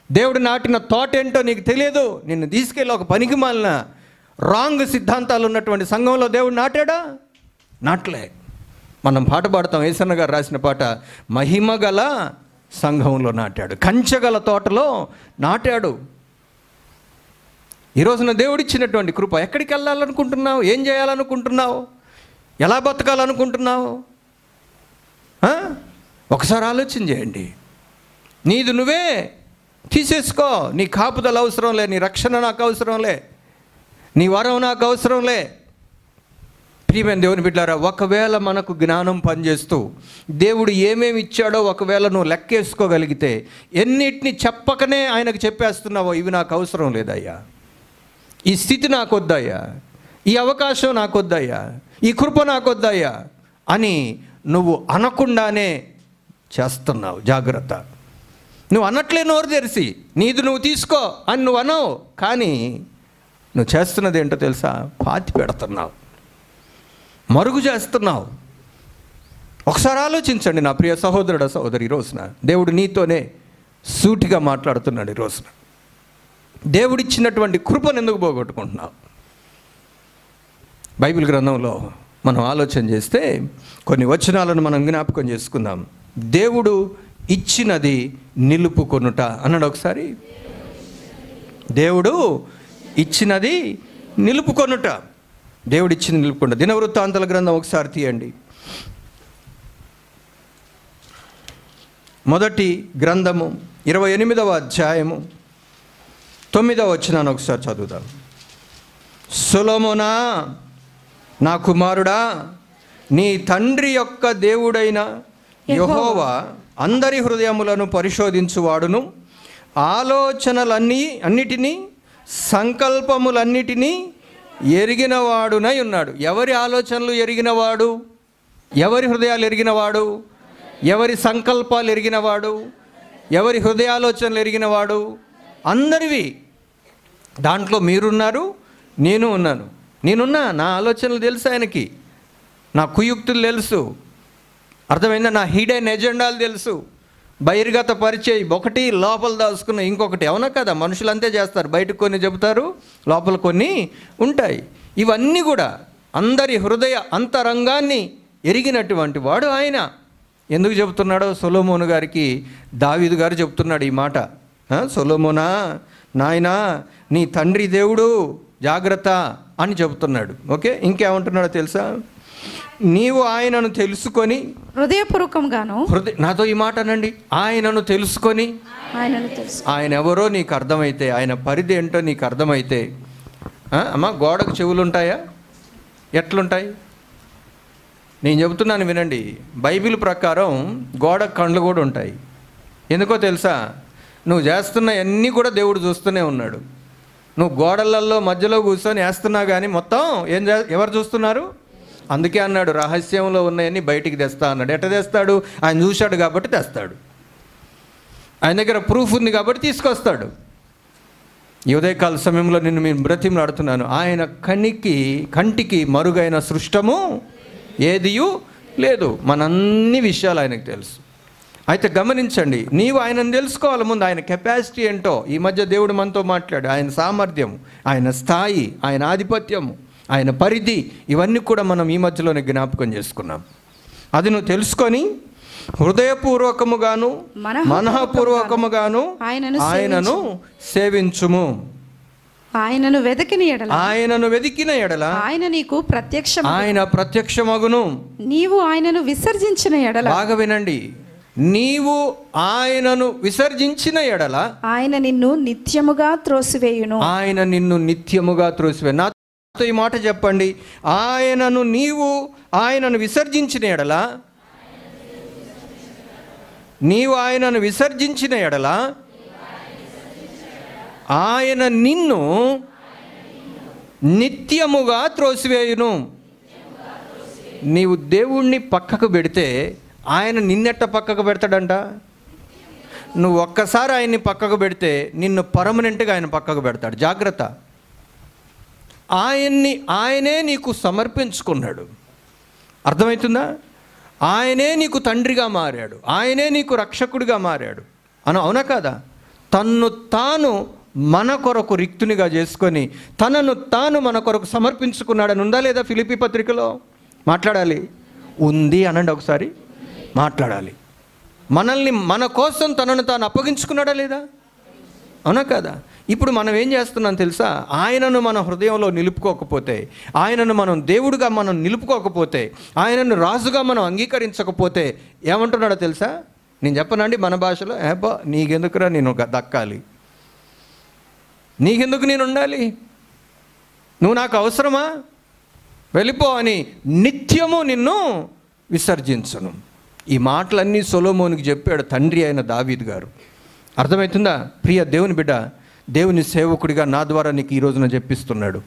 [SPEAKER 1] దేవుడు నాటిన తోట ఏంటో నీకు తెలియదు. నిన్ను తీసుకెళ్ళి ఒక పనికి మాలిన రాంగ్ సిద్ధాంతాలు ఉన్నటువంటి సంఘంలో దేవుడు నాటాడా? నాటలే. మనం పాట పాడతాం, యేసన్న గారు రాసిన పాట, మహిమ గల సంఘంలో నాటాడు, కంచెగల తోటలో నాటాడు. ఈరోజున దేవుడిచ్చినటువంటి కృప, ఎక్కడికి వెళ్ళాలనుకుంటున్నావు? ఏం చేయాలనుకుంటున్నావు? ఎలా బతకాలనుకుంటున్నావు? ఒకసారి ఆలోచన చేయండి. నీది నువ్వే తీసేసుకో. నీ కాపుదల అవసరంలే, నీ రక్షణ నాకు అవసరంలే, నీ వరం నాకు అవసరంలే. ప్రియమైన దేవుని బిడ్డలారా, ఒకవేళ మనకు జ్ఞానం పనిచేస్తూ దేవుడు ఏమేమి ఇచ్చాడో ఒకవేళ నువ్వు లెక్కేసుకోగలిగితే, ఎన్నిటిని చెప్పకనే ఆయనకు చెప్పేస్తున్నావో, ఇవి నాకు అవసరం లేదయ్యా, ఈ స్థితి నాకు వద్దయ్యా, ఈ అవకాశం నాకు వద్దయ్యా, ఈ కృప నాకు వద్దయ్యా అని నువ్వు అనకుండానే చేస్తున్నావు. జాగ్రత్త. నువ్వు అన్నట్లే నోరు తెరిసి నీది నువ్వు తీసుకో అని నువ్వు అనవు, కానీ నువ్వు చేస్తున్నది ఏంటో తెలుసా? పాతి పెడుతున్నావు, మరుగు చేస్తున్నావు. ఒకసారి ఆలోచించండి నా ప్రియ సహోదరుడు సహోదరి. ఈ రోజున దేవుడు నీతోనే సూటిగా మాట్లాడుతున్నాడు. ఈ రోజున దేవుడిచ్చినటువంటి కృపను ఎందుకు పోగొట్టుకుంటున్నావు? బైబిల్ గ్రంథంలో మనం ఆలోచన చేస్తే కొన్ని వచనాలను మనం జ్ఞాపకం చేసుకుందాం. దేవుడు ఇచ్చినది నిలుపుకొనుట అన్నాడు ఒకసారి. దేవుడు ఇచ్చినది నిలుపుకొనుట. దేవుడు ఇచ్చింది నిలుపుకొనుట. దినవృత్తాంతాల గ్రంథం ఒకసారి తీయండి. మొదటి గ్రంథము 28వ అధ్యాయము 9వ వచనాన్ని ఒకసారి చదువుదాం. సొలొమోనా నా కుమారుడా, నీ తండ్రి యొక్క దేవుడైన యెహోవా అందరి హృదయములను పరిశోధించువాడును, అన్నిటినీ సంకల్పములన్నిటినీ ఎరిగినవాడునై ఉన్నాడు. ఎవరి ఆలోచనలు ఎరిగినవాడు? ఎవరి హృదయాలు ఎరిగినవాడు? ఎవరి సంకల్పాలు ఎరిగినవాడు? ఎవరి హృదయాలోచనలు ఎరిగినవాడు? అందరివి. దాంట్లో మీరున్నారు, నేను ఉన్నాను. నేనున్నా, నా ఆలోచనలు తెలుసు ఆయనకి, నా కుయుక్తులు తెలుసు. అర్థమైందా? నా హిడెన్ ఎజెండాలు తెలుసు. బహిర్గత పరిచయం ఒకటి, లోపల దాచుకున్న ఇంకొకటి. అవునా కదా? మనుషులు అంతే చేస్తారు. బయటకు కొన్ని చెబుతారు, లోపల కొన్ని ఉంటాయి. ఇవన్నీ కూడా అందరి హృదయ అంతరంగాన్ని ఎరిగినటువంటి వాడు ఆయన. ఎందుకు చెబుతున్నాడో సొలొమోను గారికి దావీదు గారు చెబుతున్నాడు ఈ మాట. సొలొమోనా నాయనా, నీ తండ్రి దేవుడు, జాగ్రత్త అని చెబుతున్నాడు. ఓకే, ఇంకేమంటున్నాడో తెలుసా? నీవు ఆయనను తెలుసుకొని
[SPEAKER 2] హృదయపూర్వకంగాను,
[SPEAKER 1] నాతో ఈ మాట అనండి, ఆయనను తెలుసుకొని, ఆయన ఎవరో నీకు అర్థమైతే, ఆయన పరిధి ఏంటో నీకు అర్థమైతే. అమ్మ, గోడకు చెవులు ఉంటాయా? ఎట్లుంటాయి? నేను చెబుతున్నాను వినండి. బైబిల్ ప్రకారం గోడకు కళ్ళు కూడా ఉంటాయి. ఎందుకో తెలుసా? నువ్వు చేస్తున్న అన్నీ కూడా దేవుడు చూస్తూనే ఉన్నాడు. నువ్వు గోడలలో మధ్యలో కూర్చొని వేస్తున్నావు, కానీ మొత్తం ఎవరు చూస్తున్నారు? అందుకే అన్నాడు, రహస్యంలో ఉన్నాయన్నీ బయటికి తెస్తా అన్నాడు. ఎట్ట తెస్తాడు? ఆయన చూశాడు కాబట్టి తెస్తాడు. ఆయన దగ్గర ప్రూఫ్ ఉంది కాబట్టి తీసుకొస్తాడు. ఈ ఉదయకాల సమయంలో నేను బ్రతిమలాడుతున్నాను, ఆయన కంటికి మరుగైన సృష్టము ఏదియూ లేదు. మనంన్ని విషయాలు ఆయనకు తెలుసు. అయితే గమనించండి, నీవు ఆయనను తెలుసుకోవాలి ముందు. ఆయన కెపాసిటీ ఏంటో ఈ మధ్య దేవుడు మనతో మాట్లాడు. ఆయన సామర్థ్యం, ఆయన స్థాయి, ఆయన ఆధిపత్యము, ఆయన పరిధి, ఇవన్నీ కూడా మనం ఈ మధ్యలోనే జ్ఞాపకం చేసుకున్నాం. అది నువ్వు తెలుసుకొని హృదయపూర్వకముగాను మనఃపూర్వకముగాను ఆయనను సేవించుము.
[SPEAKER 2] ఆయనను వెదికిన ఎడల ఆయన
[SPEAKER 1] ప్రత్యక్షమగును.
[SPEAKER 2] నీవు ఆయనను విసర్జించిన ఎడల,
[SPEAKER 1] బాగా వినండి, నీవు ఆయనను విసర్జించిన ఎడల
[SPEAKER 2] ఆయన నిన్ను నిత్యముగా త్రోసివేయును.
[SPEAKER 1] నాతో ఈ మాట చెప్పండి. నీవు ఆయనను విసర్జించిన ఎడల, ఆయన నిన్ను నిత్యముగా త్రోసివేయును. నీవు దేవుణ్ణి పక్కకు పెడితే ఆయన నిన్నెట్ట పక్కకు పెడతాడంట? నువ్వు ఒక్కసారి ఆయన్ని పక్కకు పెడితే నిన్ను పర్మనెంట్గా ఆయన పక్కకు పెడతాడు. జాగ్రత్త. ఆయనే నీకు సమర్పించుకున్నాడు. అర్థమవుతుందా? ఆయనే నీకు తండ్రిగా మారాడు, ఆయనే నీకు రక్షకుడిగా మారాడు. అవునా కాదా? తన్ను తాను మన కొరకు రిక్తునిగా చేసుకొని తనను తాను మన కొరకు సమర్పించుకున్నాడని ఉందా లేదా? ఫిలిప్పీ పత్రికలో మాట్లాడాలి. ఉంది అనండి ఒకసారి. మాట్లాడాలి. మనల్ని మన కోసం తనను తాను అప్పగించుకున్నాడా లేదా? అవునా కదా? ఇప్పుడు మనం ఏం చేస్తున్నాం తెలుసా? ఆయనను మన హృదయంలో నిలుపుకోకపోతే, ఆయనను మనం దేవుడిగా మనం నిలుపుకోకపోతే, ఆయనను రాజుగా మనం అంగీకరించకపోతే ఏమంటున్నాడో తెలుసా? నేను చెప్పనండి మన భాషలో, నీకెందుకురా నేను దక్కాలి, నీకెందుకు నేను ఉండాలి, నువ్వు నాకు అవసరమా, వెళ్ళిపో అని నిత్యము నిన్ను విసర్జించను. ఈ మాటలన్నీ సొలొమోనుకి చెప్పాడు తండ్రి అయిన దావీదు గారు. అర్థమవుతుందా? ప్రియ దేవుని బిడ్డ, దేవుని సేవకుడిగా నా ద్వారా నీకు ఈ రోజున చెప్పిస్తున్నాడు,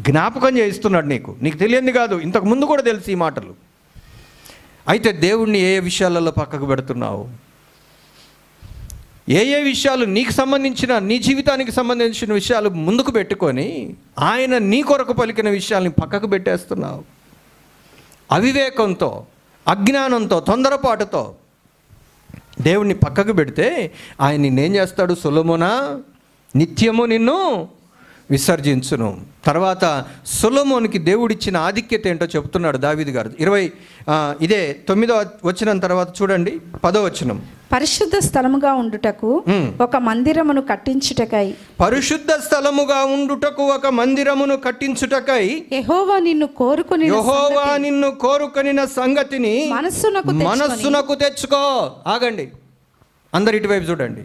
[SPEAKER 1] జ్ఞాపకం చేయిస్తున్నాడు. నీకు తెలియంది కాదు, ఇంతకు ముందు కూడా తెలుసు ఈ మాటలు. అయితే దేవుణ్ణి ఏ విషయాలలో పక్కకు పెడుతున్నావు? ఏ విషయాలు నీకు సంబంధించిన, నీ జీవితానికి సంబంధించిన విషయాలు ముందుకు పెట్టుకొని ఆయన నీ కొరకు పలికిన విషయాల్ని పక్కకు పెట్టేస్తున్నావు? అవివేకంతో, అజ్ఞానంతో, తొందరపాటుతో దేవుణ్ణి పక్కకు పెడితే ఆయన నిన్నేం చేస్తాడు? సొలొమోనా, నిత్యము నిన్ను విసర్జించును. తర్వాత సొలొమోనుకి దేవుడిచ్చిన ఆధిక్యత ఏంటో చెప్తున్నాడు దావీదు గారు. 9వ వచనం తర్వాత చూడండి, 10వ వచనం.
[SPEAKER 2] పరిశుద్ధ స్థలముగా ఉండుటకు ఒక మందిరమును కట్టించుటకై, యెహోవా నిన్ను కోరుకొనిన సంగతిని
[SPEAKER 1] మనస్సునకు తెచ్చుకో. ఆగండి, అందరు ఇటువైపు చూడండి.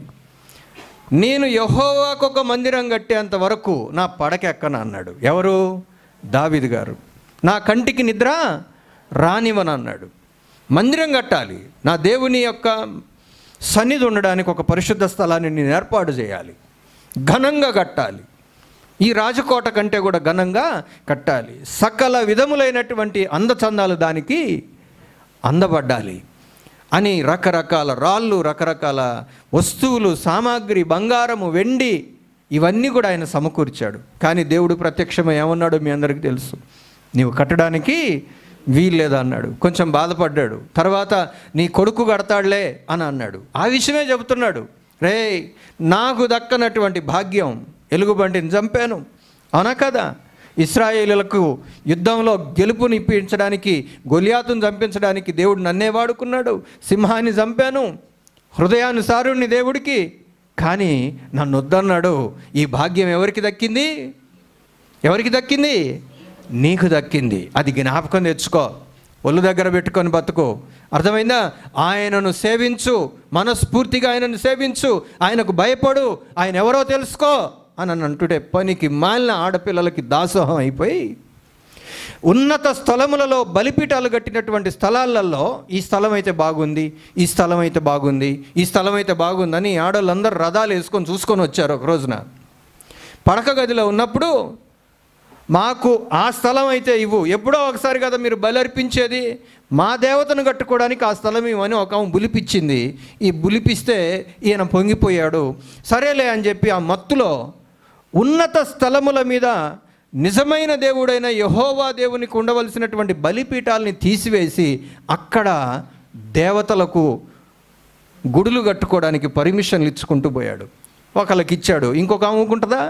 [SPEAKER 1] నేను యెహోవాకు ఒక మందిరం కట్టేంత వరకు నా పడకెక్కన అన్నాడు. ఎవరు? దావీదు గారు. నా కంటికి నిద్ర రానివని అన్నాడు. మందిరం కట్టాలి, నా దేవుని యొక్క సన్నిధి ఉండడానికి ఒక పరిశుద్ధ స్థలాన్ని నేను ఏర్పాటు చేయాలి, ఘనంగా కట్టాలి, ఈ రాజకోట కంటే కూడా ఘనంగా కట్టాలి, సకల విధములైనటువంటి అందచందాలు దానికి అందబడ్డాలి అని రకరకాల రాళ్ళు, రకరకాల వస్తువులు, సామాగ్రి, బంగారము, వెండి, ఇవన్నీ కూడా ఆయన సమకూర్చాడు. కానీ దేవుడు ప్రత్యక్షమై ఏమన్నాడో మీ అందరికీ తెలుసు. నీవు కట్టడానికి వీల్లేదా అన్నాడు. కొంచెం బాధపడ్డాడు. తర్వాత నీ కొడుకు కడతాడులే అని అన్నాడు. ఆ విషయమే చెబుతున్నాడు. నాకు దక్కనటువంటి భాగ్యం, ఎలుగుబంటిని చంపాను, అవునా కదా? ఇశ్రాయేలులకు యుద్ధంలో గెలుపునిప్పించడానికి, గొలియాతును చంపించడానికి దేవుడు నన్నే వాడుకున్నాడు. సింహాన్ని చంపాను, హృదయానుసారుణ్ణి దేవుడికి. కానీ నన్ను వద్దన్నాడు. ఈ భాగ్యం ఎవరికి దక్కింది? నీకు దక్కింది. అది జ్ఞాపకం తెచ్చుకో, ఒళ్ళు దగ్గర పెట్టుకొని బతుకు. అర్థమైందా? ఆయనను సేవించు, మనస్ఫూర్తిగా ఆయనను సేవించు, ఆయనకు భయపడు, ఆయన ఎవరో తెలుసుకో అని అంటుంటే పనికి మాలిన ఆడపిల్లలకి దాసోహం అయిపోయి ఉన్నత స్థలములలో బలిపీఠాలు కట్టినటువంటి స్థలాలలో ఈ స్థలం అయితే బాగుంది, ఈ స్థలం అయితే బాగుంది, ఈ స్థలం అయితే బాగుందని ఆడవాళ్ళందరూ రథాలు వేసుకొని చూసుకొని వచ్చారు. ఒక రోజున పడక గదిలో ఉన్నప్పుడు, మాకు ఆ స్థలం అయితే ఇవ్వు, ఎప్పుడో ఒకసారి కదా మీరు బలి అర్పించేది, మా దేవతను కట్టుకోవడానికి ఆ స్థలం ఇవ్వని ఒక బులిపిచ్చింది. ఈ బులిపిస్తే ఈయన పొంగిపోయాడు. సరేలే అని చెప్పి ఆ మత్తులో ఉన్నత స్థలముల మీద నిజమైన దేవుడైన యెహోవా దేవునికి ఉండవలసినటువంటి బలిపీఠాలని తీసివేసి అక్కడ దేవతలకు గుడులు కట్టుకోవడానికి పర్మిషన్లు ఇచ్చుకుంటూ పోయాడు. ఒకళ్ళకి ఇచ్చాడు, ఇంకొక అమ్ముకుంటుందా?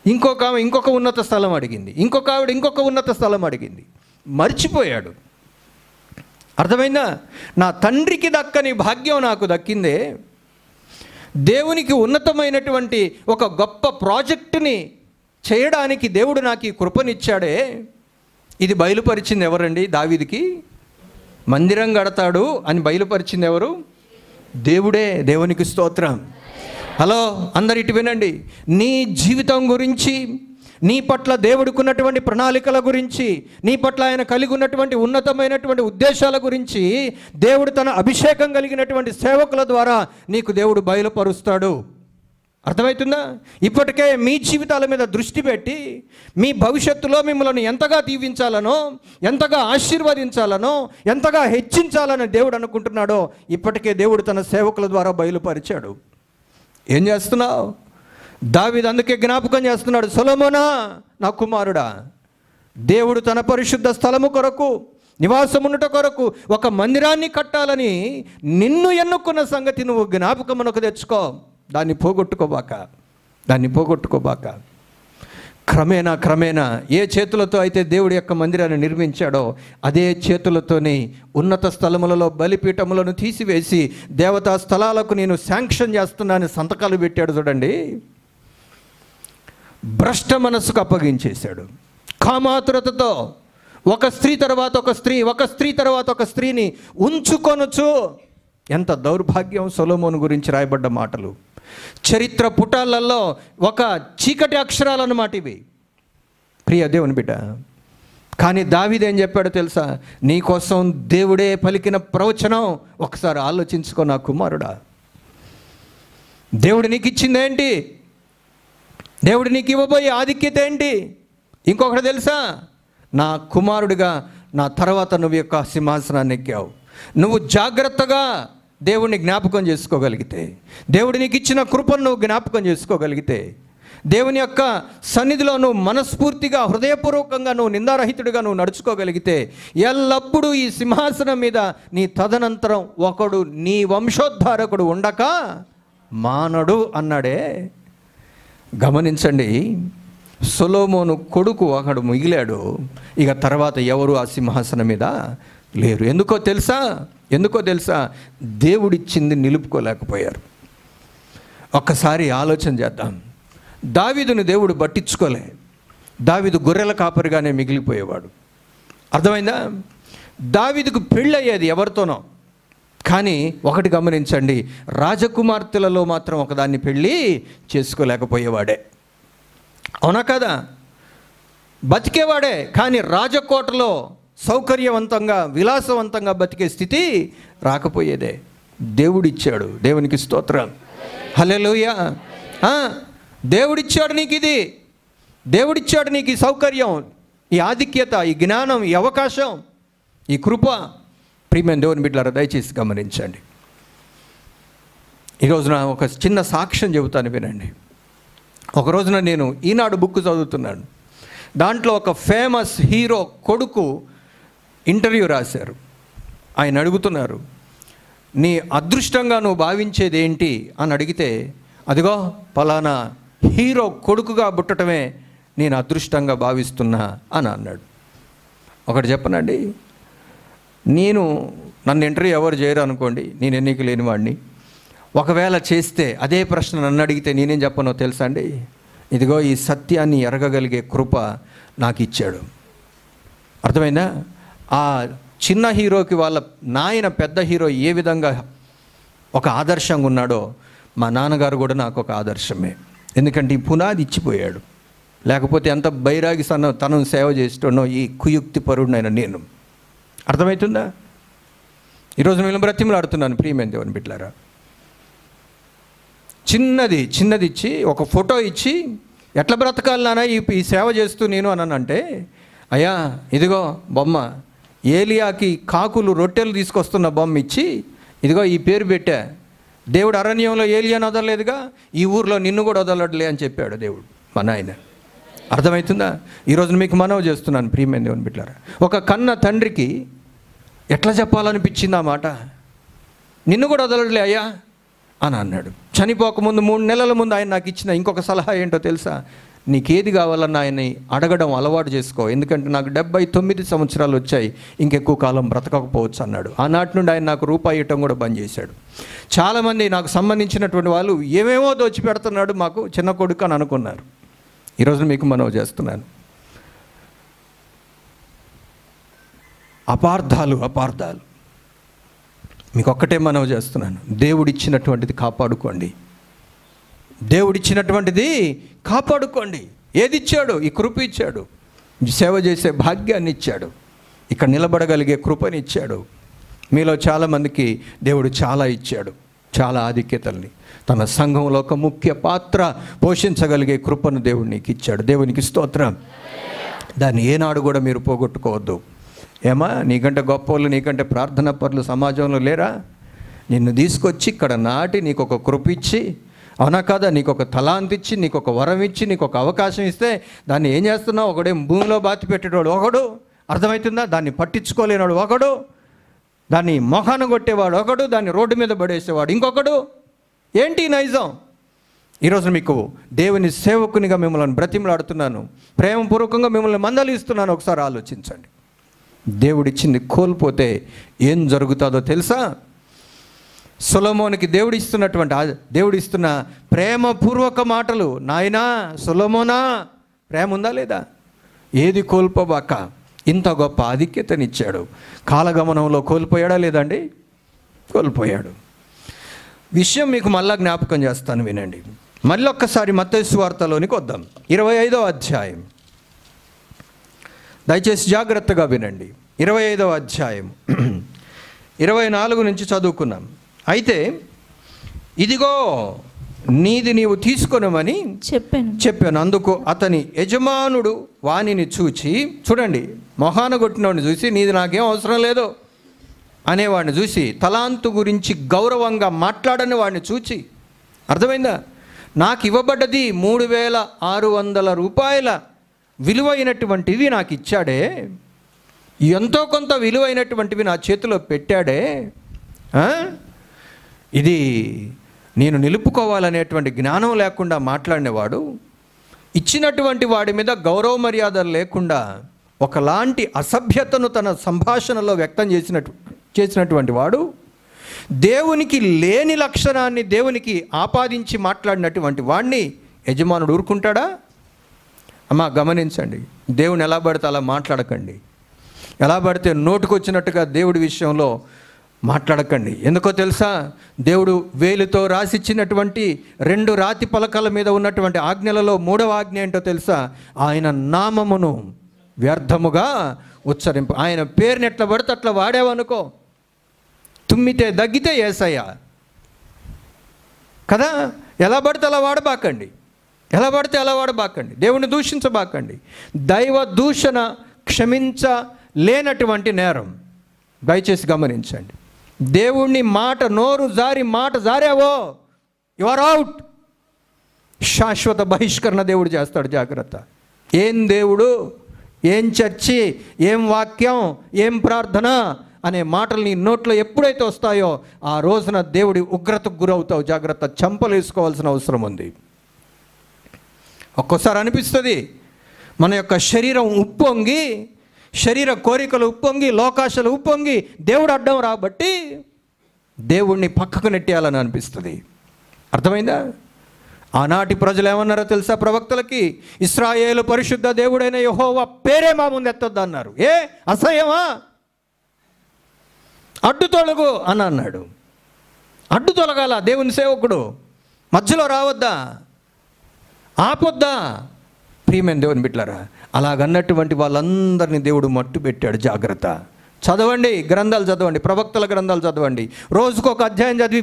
[SPEAKER 1] ఇంకొక ఉన్నత స్థలం అడిగింది, ఇంకొక ఆవిడ ఇంకొక ఉన్నత స్థలం అడిగింది. మర్చిపోయాడు. అర్థమైందా? నా తండ్రికి దక్కని భాగ్యం నాకు దక్కిందే. దేవునికి ఉన్నతమైనటువంటి ఒక గొప్ప ప్రాజెక్టుని చేయడానికి దేవుడు నాకు ఈ కృపనిచ్చాడే. ఇది బయలుపరిచింది ఎవరండి? దావీదుకి మందిరం కడతాడు అని బయలుపరిచింది ఎవరు? దేవుడే. దేవునికి స్తోత్రం. హలో, అందరు ఇటు వినండి. నీ జీవితం గురించి, నీ పట్ల దేవుడికున్నటువంటి ప్రణాళికల గురించి, నీ పట్ల ఆయన కలిగి ఉన్నటువంటి ఉన్నతమైనటువంటి ఉద్దేశాల గురించి దేవుడు తన అభిషేకం కలిగినటువంటి సేవకుల ద్వారా నీకు దేవుడు బయలుపరుస్తాడు. అర్థమవుతుందా? ఇప్పటికే మీ జీవితాల మీద దృష్టి పెట్టి మీ భవిష్యత్తులో మిమ్మల్ని ఎంతగా దీవించాలనో, ఎంతగా ఆశీర్వదించాలనో, ఎంతగా హెచ్చించాలని దేవుడు అనుకుంటున్నాడో ఇప్పటికే దేవుడు తన సేవకుల ద్వారా బయలుపరిచాడు. ఏం చేస్తున్నావు? దావీదు అందుకే జ్ఞాపకం చేస్తున్నాడు, సొలొమోనా నా కుమారుడా, దేవుడు తన పరిశుద్ధ స్థలము కొరకు, నివాసమున్నట కొరకు ఒక మందిరాన్ని కట్టాలని నిన్ను ఎన్నుకున్న సంగతి నువ్వు జ్ఞాపకమునకు తెచ్చుకో. దాన్ని పోగొట్టుకోబాక. క్రమేణా ఏ చేతులతో అయితే దేవుడి యొక్క మందిరాన్ని నిర్మించాడో అదే చేతులతోనే ఉన్నత స్థలములలో బలిపీఠములను తీసివేసి దేవతా స్థలాలకు నేను శాంక్షన్ చేస్తున్నానని సంతకాలు పెట్టాడు. చూడండి, భ్రష్ట మనసుకు అప్పగించేశాడు. కామాతురతతో ఒక స్త్రీ తర్వాత ఒక స్త్రీ, ఒక స్త్రీ తర్వాత ఒక స్త్రీని ఉంచుకొనొచ్చు. ఎంత దౌర్భాగ్యం! సొలొమోను గురించి రాయబడ్డ మాటలు చరిత్ర పుటాలలో ఒక చీకటి అక్షరాలన్నమాట ఇవి, ప్రియ దేవుని బిడ్డ. కానీ దావీదు ఏం చెప్పాడో తెలుసా? నీ కోసం దేవుడే పలికిన ప్రవచనం ఒకసారి ఆలోచించుకో నా కుమారుడా. దేవుడు నీకు ఇచ్చిందేంటి? దేవుడు నీకు ఇవ్వబోయే ఆధిక్యత ఏంటి? ఇంకొకటి తెలుసా? నా కుమారుడిగా నా తర్వాత నువ్వు యొక్క సింహాసనాన్ని ఎక్కావు. నువ్వు జాగ్రత్తగా దేవుడిని జ్ఞాపకం చేసుకోగలిగితే, దేవుడు నీకు ఇచ్చిన కృపను నువ్వు జ్ఞాపకం చేసుకోగలిగితే, దేవుని యొక్క సన్నిధిలో నువ్వు మనస్ఫూర్తిగా హృదయపూర్వకంగా నువ్వు నిందారహితుడిగా నువ్వు నడుచుకోగలిగితే ఎల్లప్పుడూ ఈ సింహాసనం మీద నీ తదనంతరం ఒకడు నీ వంశోద్ధారకుడు ఉండక మానడు అన్నాడే. గమనించండి, సొలొమోను కొడుకు ఒకడు మిగిలాడు. ఇక తర్వాత ఎవరు ఆ సింహాసనం మీద లేరు. ఎందుకో తెలుసా? దేవుడిచ్చింది నిలుపుకోలేకపోయారు. ఒక్కసారి ఆలోచన చేద్దాం. దావీదుని దేవుడు పట్టించుకోలే. దావీదు గొర్రెల కాపరిగానే మిగిలిపోయేవాడు. అర్థమైందా? దావీదుకు పెళ్ళయ్యేది ఎవరితోనో. కానీ ఒకటి గమనించండి, రాజకుమార్తెలలో మాత్రం ఒకదాన్ని పెళ్ళి చేసుకోలేకపోయేవాడే. అవునా కదా? బతికేవాడే, కానీ రాజకోటలో సౌకర్యవంతంగా విలాసవంతంగా బతికే స్థితి రాకపోయేదే. దేవుడిచ్చాడు. దేవునికి స్తోత్రం. హల్లెలూయా. దేవుడిచ్చాడు నీకు ఇది, దేవుడిచ్చాడు నీకు ఈ సౌకర్యం, ఈ ఆధిక్యత, ఈ జ్ఞానం, ఈ అవకాశం, ఈ కృప. ప్రియమైన దేవుని బిడ్డలారా, దయచేసి గమనించండి. ఈరోజున ఒక చిన్న సాక్ష్యం చెబుతాను, వినండి. ఒక రోజున నేను ఈనాడు బుక్ చదువుతున్నాను. దాంట్లో ఒక ఫేమస్ హీరో కొడుకు ఇంటర్వ్యూ రాశారు. ఆయన అడుగుతున్నారు, నీ అదృష్టంగా నువ్వు భావించేది ఏంటి అని అడిగితే, అదిగో పలానా హీరో కొడుకుగా పుట్టడమే నేను అదృష్టంగా భావిస్తున్నా అని అన్నాడు. ఒకటి చెప్పనండి, నన్ను ఇంటర్వ్యూ ఎవరు చేయరు అనుకోండి, నేను ఎన్నిక లేని వాడిని. ఒకవేళ చేస్తే అదే ప్రశ్న నన్ను అడిగితే నేనేం చెప్పనో తెలుసా అండి? ఇదిగో ఈ సత్యాన్ని ఎరగగలిగే కృప నాకు ఇచ్చాడు. అర్థమైందా? ఆ చిన్న హీరోకి వాళ్ళ నాయన పెద్ద హీరో ఏ విధంగా ఒక ఆదర్శంగా ఉన్నాడో మా నాన్నగారు కూడా నాకు ఒక ఆదర్శమే. ఎందుకంటే ఈ పునాది ఇచ్చిపోయాడు. లేకపోతే ఎంత బైరాగి తనను సేవ చేసేటోనో ఈ కుయుక్తి పరుడినైనా నేను. అర్థమవుతుందా? ఈరోజు నేను బ్రతిమలాడుతున్నాను ప్రియమైన దేవుని బిడ్డలారా. చిన్నది ఇచ్చి ఒక ఫోటో ఇచ్చి ఎట్లా బ్రతకాలి నాన్న ఈ సేవ చేస్తూ నేను అనంటే, అయ్యా ఇదిగో బొమ్మ, ఏలియాకి కాకులు రొట్టెలు తీసుకొస్తున్న బొమ్మ ఇచ్చి, ఇదిగో ఈ పేరు పెట్టా, దేవుడు అరణ్యంలో ఏలియాను వదలలేదుగా, ఈ ఊర్లో నిన్ను కూడా వదలట్లే అని చెప్పాడు దేవుడు మా నాయన. అర్థమవుతుందా? ఈరోజు మీకు మనవి చేస్తున్నాను ప్రియమైన దేవుని బిడ్డలారా. ఒక కన్న తండ్రికి ఎట్లా చెప్పాలనిపించింది ఆ మాట? నిన్ను కూడా వదలట్లే అయ్యా అని అన్నాడు. చనిపోకముందు 3 నెలల ముందు ఆయన నాకు ఇచ్చిన ఇంకొక సలహా ఏంటో తెలుసా? నీకేది కావాలన్నా ఆయన్ని అడగడం అలవాటు చేసుకో, ఎందుకంటే నాకు 79 సంవత్సరాలు వచ్చాయి, ఇంకెక్కువ కాలం బ్రతకకపోవచ్చు అన్నాడు. ఆనాటి నుండి ఆయన నాకు రూపాయి ఇవ్వటం కూడా బంద్ చేశాడు. చాలామంది నాకు సంబంధించినటువంటి వాళ్ళు ఏమేమో దోచిపెడుతున్నాడు మాకు చిన్న కొడుకు అని అనుకున్నారు. ఈరోజు మీకు మనవి చేస్తున్నాను, అపార్థాలు మీకు ఒక్కటే మనవి చేస్తున్నాను, దేవుడిచ్చినటువంటిది కాపాడుకోండి. దేవుడిచ్చినటువంటిది కాపాడుకోండి. ఏది ఇచ్చాడు? ఈ కృప ఇచ్చాడు, సేవ చేసే భాగ్యాన్ని ఇచ్చాడు, ఇక్కడ నిలబడగలిగే కృపని ఇచ్చాడు. మీలో చాలామందికి దేవుడు చాలా ఇచ్చాడు, చాలా ఆధిక్యతల్ని. తన సంఘంలో ఒక ముఖ్య పాత్ర పోషించగలిగే కృపను దేవుడు నీకు ఇచ్చాడు. దేవునికి స్తోత్రం. దాన్ని ఏనాడు కూడా మీరు పోగొట్టుకోవద్దు. ఏమా, నీకంటే గొప్పవాళ్ళు, నీకంటే ప్రార్థనా పరులు సమాజంలో లేరా? నిన్ను తీసుకొచ్చి ఇక్కడ నాటి నీకు ఒక కృప ఇచ్చి, అవునా కాదా, నీకు ఒక తలాంత్ ఇచ్చి, నీకు ఒక వరం ఇచ్చి, నీకు ఒక అవకాశం ఇస్తే దాన్ని ఏం చేస్తున్నావు? ఒకడేం భూమిలో బాతి పెట్టేవాడు ఒకడు, అర్థమవుతుందా? దాన్ని పట్టించుకోలేనాడు ఒకడు, దాన్ని మొహాన కొట్టేవాడు ఒకడు, దాన్ని రోడ్డు మీద పడేసేవాడు ఇంకొకడు. ఏంటి నైజం? ఈరోజు మీకు దేవుని సేవకునిగా మిమ్మల్ని బ్రతిమలాడుతున్నాను, ప్రేమపూర్వకంగా మిమ్మల్ని మందలిస్తున్నాను. ఒకసారి ఆలోచించండి. దేవుడిచ్చింది కోల్పోతే ఏం జరుగుతుందో తెలుసా? సొలొమోనుకి దేవుడిస్తున్న ప్రేమపూర్వక మాటలు, నాయనా సొలొమోనా, ప్రేమ ఉందా లేదా? ఏది కోల్పోబాక ఇంత గొప్ప ఆధిక్యతనిచ్చాడు. కాలగమనంలో కోల్పోయాడా లేదండి? కోల్పోయాడు. విషయం మీకు మళ్ళా జ్ఞాపకం చేస్తాను, వినండి. మళ్ళీ ఒక్కసారి మత్తయి సువార్తలోనికి వద్దాం. 25వ అధ్యాయం, దయచేసి జాగ్రత్తగా వినండి. 25వ అధ్యాయం 24 నుంచి చదువుకున్నాం. అయితే ఇదిగో నీది నీవు తీసుకొనమని చెప్పాను. అందుకు అతని యజమానుడు వానిని చూచి, చూడండి, మొహాన కొట్టినవాడిని చూసి నీది నాకేం అవసరం లేదు అనేవాడిని చూసి, తలాంతు గురించి గౌరవంగా మాట్లాడని వాడిని చూచి, అర్థమైందా? నాకు ఇవ్వబడ్డది 3600 రూపాయల విలువైనటువంటివి నాకు ఇచ్చాడే, ఎంతో కొంత విలువైనటువంటివి నా చేతిలో పెట్టాడే, ఇది నేను నిలుపుకోవాలనేటువంటి జ్ఞానం లేకుండా మాట్లాడినవాడు, ఇచ్చినటువంటి వాడి మీద గౌరవ మర్యాదలు లేకుండా ఒకలాంటి అసభ్యతను తన సంభాషణలో వ్యక్తం చేసినటువంటి వాడు, దేవునికి లేని లక్షణాన్ని దేవునికి ఆపాదించి మాట్లాడినటువంటి వాడిని యజమానుడు ఊరుకుంటాడా? అమ్మా గమనించండి, దేవుని ఎలా పడితే అలా మాట్లాడకండి. ఎలా పడితే నోటుకొచ్చినట్టుగా దేవుడి విషయంలో మాట్లాడకండి. ఎందుకో తెలుసా? దేవుడు వేలుతో రాసిచ్చినటువంటి 2 రాతి పలకల మీద ఉన్నటువంటి ఆజ్ఞలలో 3వ ఆజ్ఞ ఏంటో తెలుసా? ఆయన నామమును వ్యర్థముగా ఉచ్చరింపు. ఆయన పేరుని ఎట్లా పడితే అట్లా వాడేవనుకో, తుమ్మితే దగ్గితే యేసయ్య కదా, ఎలా పడితే అలా వాడబాకండి, ఎలా పడితే అలా వాడబాకండి, దేవుని దూషించబాకండి. దైవ దూషణ క్షమించలేనటువంటి నేరం. దయచేసి గమనించండి. దేవుణ్ణి నోరు జారావో యు ఆర్ అవుట్. శాశ్వత బహిష్కరణ దేవుడు చేస్తాడు. జాగ్రత్త. ఏం దేవుడు, ఏం చర్చి, ఏం వాక్యం, ఏం ప్రార్థన అనే మాటలు నీ నోట్లో ఎప్పుడైతే వస్తాయో ఆ రోజున దేవుడి ఉగ్రతకు గురవుతావు. జాగ్రత్త. చంపలు వేసుకోవాల్సిన అవసరం ఉంది. ఒక్కోసారి అనిపిస్తుంది మన యొక్క శరీరం ఉప్పొంగి, శరీర కోరికలు ఉప్పొంగి, లోకాశలు ఉప్పొంగి దేవుడు అడ్డం రాబట్టి దేవుణ్ణి పక్కకు నెట్టేయాలని అనిపిస్తుంది. అర్థమైందా? ఆనాటి ప్రజలు ఏమన్నారో తెలుసా? ప్రవక్తలకి, ఇశ్రాయేలు పరిశుద్ధ దేవుడైన యెహోవా పేరే మా ముందు ఎత్తొద్దు అన్నారు. అసహ్యమా? అడ్డు తొలగు అని అన్నాడు. అడ్డు తొలగాల దేవుని సేవకుడు, మధ్యలో రావద్దా, ఆపొద్దా? ప్రియమైన దేవుని బిడ్డలారా, అలాగన్నటువంటి వాళ్ళందరినీ దేవుడు మట్టు పెట్టాడు. జాగ్రత్త. చదవండి, గ్రంథాలు చదవండి, ప్రవక్తల గ్రంథాలు చదవండి. రోజుకు ఒక అధ్యాయం చదివి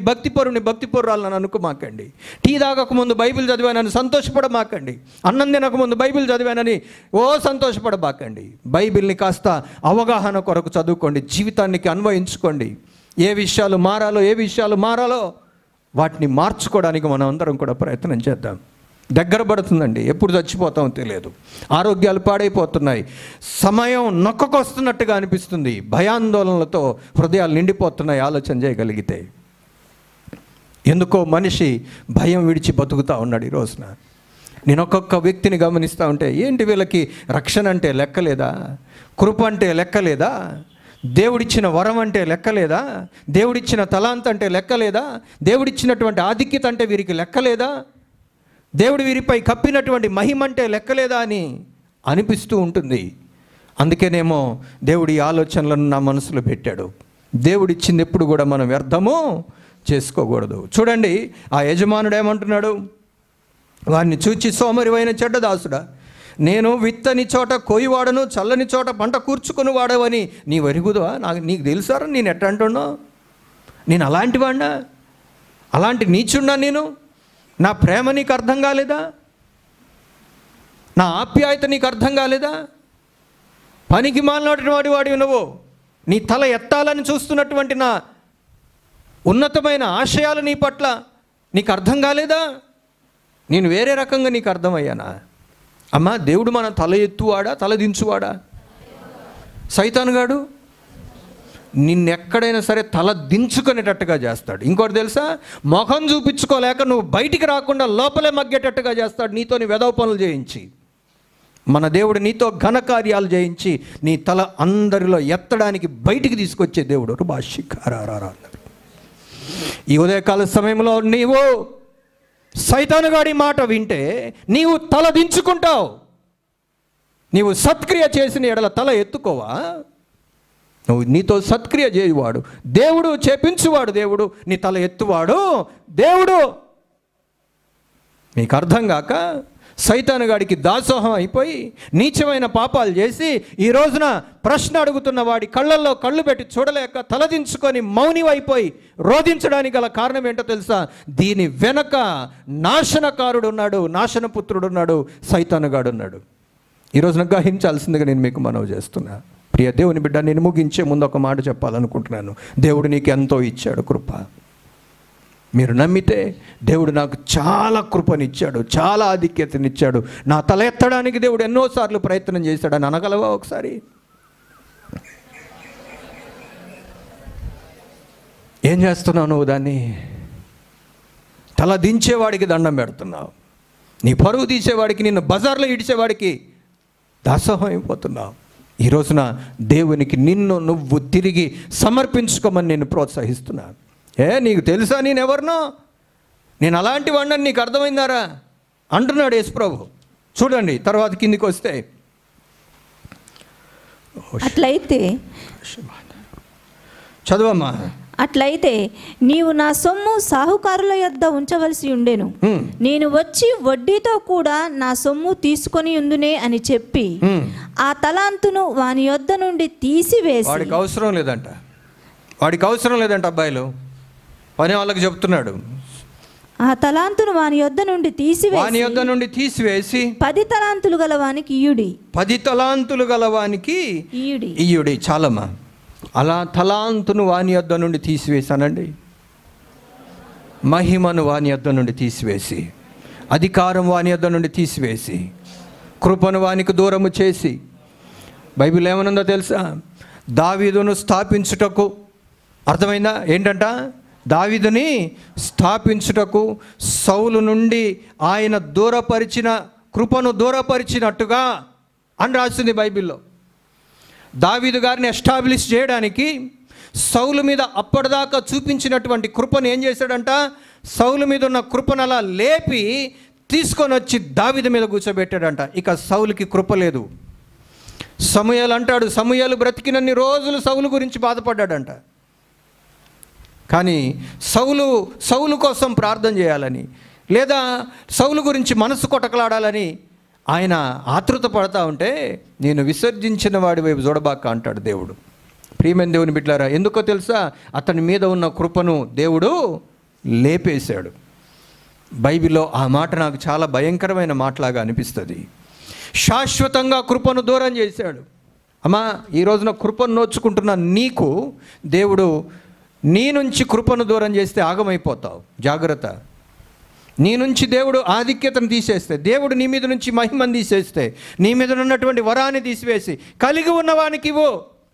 [SPEAKER 1] భక్తిపరురాలని అనుకోమాకండి. Tea తాగకముందు Bible చదివానని సంతోషపడమాకండి. అన్నం తినకముందు బైబిల్ చదివానని సంతోషపడమాకండి. బైబిల్ని కాస్త అవగాహన కొరకు చదువుకోండి, జీవితానికి అన్వయించుకోండి. ఏ విషయాలు మారాలో వాటిని మార్చుకోవడానికి మనం అందరం కూడా ప్రయత్నం చేద్దాం. దగ్గర పడుతుందండి, ఎప్పుడు చచ్చిపోతామో తెలియదు. ఆరోగ్యాలు పాడైపోతున్నాయి, సమయం నొక్కకొస్తున్నట్టుగా అనిపిస్తుంది, భయాందోళనలతో హృదయాలు నిండిపోతున్నాయి. ఆలోచన చేయగలిగితే ఎందుకో మనిషి భయం విడిచి బతుకుతూ ఉన్నాడు ఈ రోజున. నేను ఒక్కొక్క వ్యక్తిని గమనిస్తూ ఉంటే ఏంటి వీళ్ళకి రక్షణ అంటే లెక్కలేదా, కృప అంటే లెక్కలేదా, దేవుడిచ్చిన వరం అంటే లెక్కలేదా, దేవుడిచ్చిన తలాంత్ అంటే లెక్కలేదా, దేవుడిచ్చినటువంటి ఆధిక్యత అంటే వీరికి లెక్కలేదా, దేవుడు వీరిపై కప్పినటువంటి మహిమ అంటే లెక్కలేదా అని అనిపిస్తూ ఉంటుంది. అందుకేనేమో దేవుడి ఆలోచనలను నా మనసులో పెట్టాడు. దేవుడిచ్చింది ఎప్పుడు కూడా మనం వ్యర్థము చేసుకోకూడదు. చూడండి, ఆ యజమానుడు ఏమంటున్నాడు, వారిని చూచి సోమరివైన చెడ్డదాసుడా, నేను విత్తని చోట కోయివాడను, చల్లని చోట పంట కూర్చుకుని వాడవని నీ వరుగుదా, నీకు తెలుసారా నేను ఎట్లా అంటున్నావు, నేను అలాంటి వాడినా, అలాంటి నీచున్నా, నేను నా ప్రేమ నీకు అర్థం కాలేదా, నా ఆప్యాయత నీకు అర్థం కాలేదా, పనికి మాలినటువంటి వాడివి నువ్వు, నీ తల ఎత్తాలని చూస్తున్నటువంటి నా ఉన్నతమైన ఆశయాలు నీ పట్ల నీకు అర్థం కాలేదా, నేను వేరే రకంగా నీకు అర్థమయ్యానా? అమ్మా, దేవుడు మన తల ఎత్తువాడా తల దించువాడా? సైతానుగాడు నిన్నెక్కడైనా సరే తల దించుకునేటట్టుగా చేస్తాడు. ఇంకోటి తెలుసా, ముఖం చూపించుకోలేక నువ్వు బయటికి రాకుండా లోపలే మగ్గేటట్టుగా చేస్తాడు నీతోని వెధవ పనులు చేయించి. మన దేవుడు నీతో ఘనకార్యాలు చేయించి నీ తల అందరిలో ఎత్తడానికి బయటికి తీసుకొచ్చే దేవుడు. భాష్యకారారా అన్నారు. ఈ ఉదయకాల సమయంలో నీవు సైతానుగాడి మాట వింటే నీవు తల దించుకుంటావు. నీవు సత్క్రియ చేసిన ఎడల తల ఎత్తుకోవా? నువ్వు నీతో సత్క్రియ చేయువాడు దేవుడు, చేపించువాడు దేవుడు, నీ తల ఎత్తువాడు దేవుడు. మీకు అర్థం కాక సైతానుగాడికి దాసోహం అయిపోయి నీచమైన పాపాలు చేసి ఈ రోజున ప్రశ్న అడుగుతున్న వాడి కళ్ళల్లో కళ్ళు పెట్టి చూడలేక తలదించుకొని మౌనివైపోయి రోధించడానికి గల కారణం ఏంటో తెలుసా? దీని వెనక నాశనకారుడు ఉన్నాడు, నాశనపుత్రుడు ఉన్నాడు, సైతానుగాడు ఉన్నాడు. ఈ రోజున గ్రహించాల్సిందిగా నేను మీకు మనవి చేస్తున్నా. ప్రియ దేవుని బిడ్డ, నేను ముగించే ముందు ఒక మాట చెప్పాలనుకుంటున్నాను. దేవుడు నీకు ఎంతో ఇచ్చాడు కృప. మీరు నమ్మితే దేవుడు నాకు చాలా కృపనిచ్చాడు, చాలా ఆధిక్యతనిచ్చాడు. నా తల ఎత్తడానికి దేవుడు ఎన్నోసార్లు ప్రయత్నం చేశాడని అనగలవా? ఒకసారి ఏం చేస్తున్నావు నువ్వు? దాన్ని తల దించేవాడికి దండం పెడుతున్నావు. నీ పరువు తీసేవాడికి, నిన్ను బజార్లో ఇడిచేవాడికి దాసోహం అయిపోతున్నావు. ఈ రోజున దేవునికి నిన్ను నువ్వు తిరిగి సమర్పించుకోమని నేను ప్రోత్సహిస్తున్నాను. నీకు తెలుసా నేను ఎవరినో, నేను అలాంటి వాడిని నీకు అర్థమైందారా అంటున్నాడు యేసుప్రభు. చూడండి తర్వాత కిందికి వస్తే,
[SPEAKER 3] అట్లయితే
[SPEAKER 1] చదవమ్మా.
[SPEAKER 3] అట్లయితే నీవు నా సొమ్ము సాహుకారుల యొద్ద ఉంచవలసి ఉండెను, నేను వచ్చి వడ్డీతో కూడా నా సొమ్ము తీసుకొని ఉందునే అని చెప్పి ఆ తలాంతును వాని యొద్ద నుండి తీసివేసి.
[SPEAKER 1] వాడికి అవసరం లేదంట అబ్బాయిలు, పని వాళ్ళకి చెప్తున్నాడు.
[SPEAKER 3] ఆ తలాంతును వాని యొద్ద నుండి తీసివేసి 10 తలాంతులు గలవానికి ఇయ్యుడి.
[SPEAKER 1] 10 తలాంతులు గలవానికి ఇయ్యుడి. చాలమ్మా. అలా తలాంతును వాని యొద్ద నుండి తీసివేశానండి. మహిమను వాని యొద్ద నుండి తీసివేసి, అధికారం వాని యొద్ద నుండి తీసివేసి, కృపను వానికి దూరము చేసి. బైబిల్ ఏమనుందో తెలుసా? దావీదును స్థాపించుటకు, అర్థమైందా ఏంటంట? దావీదుని స్థాపించుటకు సౌలు నుండి ఆయన దూరపరిచిన కృపను దూరపరిచినట్టుగా అని రాసింది బైబిల్లో. దావీదు గారిని ఎస్టాబ్లిష్ చేయడానికి సౌలు మీద అప్పటిదాకా చూపించినటువంటి కృపను ఏం చేశాడంట? సౌలు మీద ఉన్న కృపను అలా లేపి తీసుకొని వచ్చి దావీదు మీద కూర్చోబెట్టాడంట. ఇక సౌలుకి కృప లేదు. సమూయేలు అంటాడు, సమూయేలు బ్రతికినన్ని రోజులు సౌలు గురించి బాధపడ్డాడంట. కానీ సౌలు కోసం ప్రార్థన చేయాలని, లేదా సౌలు గురించి మనసు కొటకలాడాలని ఆయన ఆతృత పడతా ఉంటే, నేను విసర్జించిన వాడి వైపు చూడబాక అంటాడు దేవుడు. ప్రియమైన దేవుని బిడ్డలారా, ఎందుకో తెలుసా? అతని మీద ఉన్న కృపను దేవుడు లేపేశాడు. బైబిల్లో ఆ మాట నాకు చాలా భయంకరమైన మాటలాగా అనిపిస్తుంది. శాశ్వతంగా కృపను దూరం చేశాడు. అమ్మా, ఈ రోజున కృపను నోచుకుంటున్న నీకు దేవుడు నీ నుంచి కృపను దూరం చేస్తే ఆగమైపోతావు. జాగ్రత్త. నీ నుంచి దేవుడు ఆధిక్యతను తీసేస్తే, దేవుడు నీ మీద నుంచి మహిమను తీసేస్తే, నీ మీద ఉన్నటువంటి వరాన్ని తీసివేసి కలిగి ఉన్నవానికి ఇవ్వు,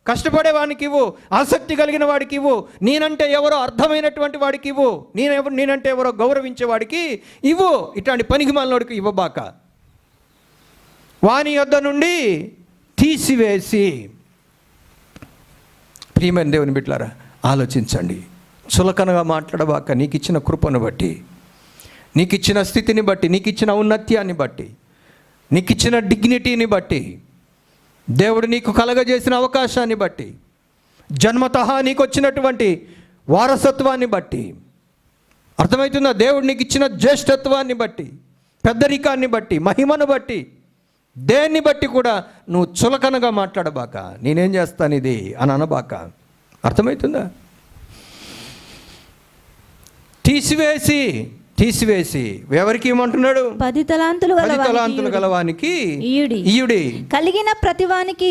[SPEAKER 1] కష్టపడే వాడికి ఇవ్వు, ఆసక్తి కలిగిన వాడికి ఇవ్వు, నేనంటే ఎవరో అర్థమైనటువంటి వాడికి ఇవ్వు, నేనంటే ఎవరో గౌరవించే వాడికి ఇవ్వు. ఇట్లాంటి పనికి మాలినోడికి ఇవ్వబాక. వాని యొద్ద నుండి తీసివేసి. ప్రియమైన దేవుని బిడ్డలారా, ఆలోచించండి. చులకనగా మాట్లాడబాక. నీకు ఇచ్చిన కృపను బట్టి, నీకు ఇచ్చిన స్థితిని బట్టి, నీకు ఇచ్చిన ఔన్నత్యాన్ని బట్టి, నీకు ఇచ్చిన డిగ్నిటీని బట్టి, దేవుడు నీకు కలగజేసిన అవకాశాన్ని బట్టి, జన్మతహా నీకు వచ్చినటువంటి వారసత్వాన్ని బట్టి, అర్థమవుతుందా? దేవుడు నీకు ఇచ్చిన జ్యేష్ఠత్వాన్ని బట్టి, పెద్దరికాన్ని బట్టి, మహిమను బట్టి, దేన్ని బట్టి కూడా నువ్వు చులకనగా మాట్లాడబాక. నేనేం చేస్తాను ఇది అని అనబాక. అర్థమవుతుందా? తీసివేసి ఎవరికి ఏమంటున్నాడు?
[SPEAKER 3] 10 తలాంతులు
[SPEAKER 1] గలవానికి ఇయుడి.
[SPEAKER 3] కలిగిన ప్రతివానికి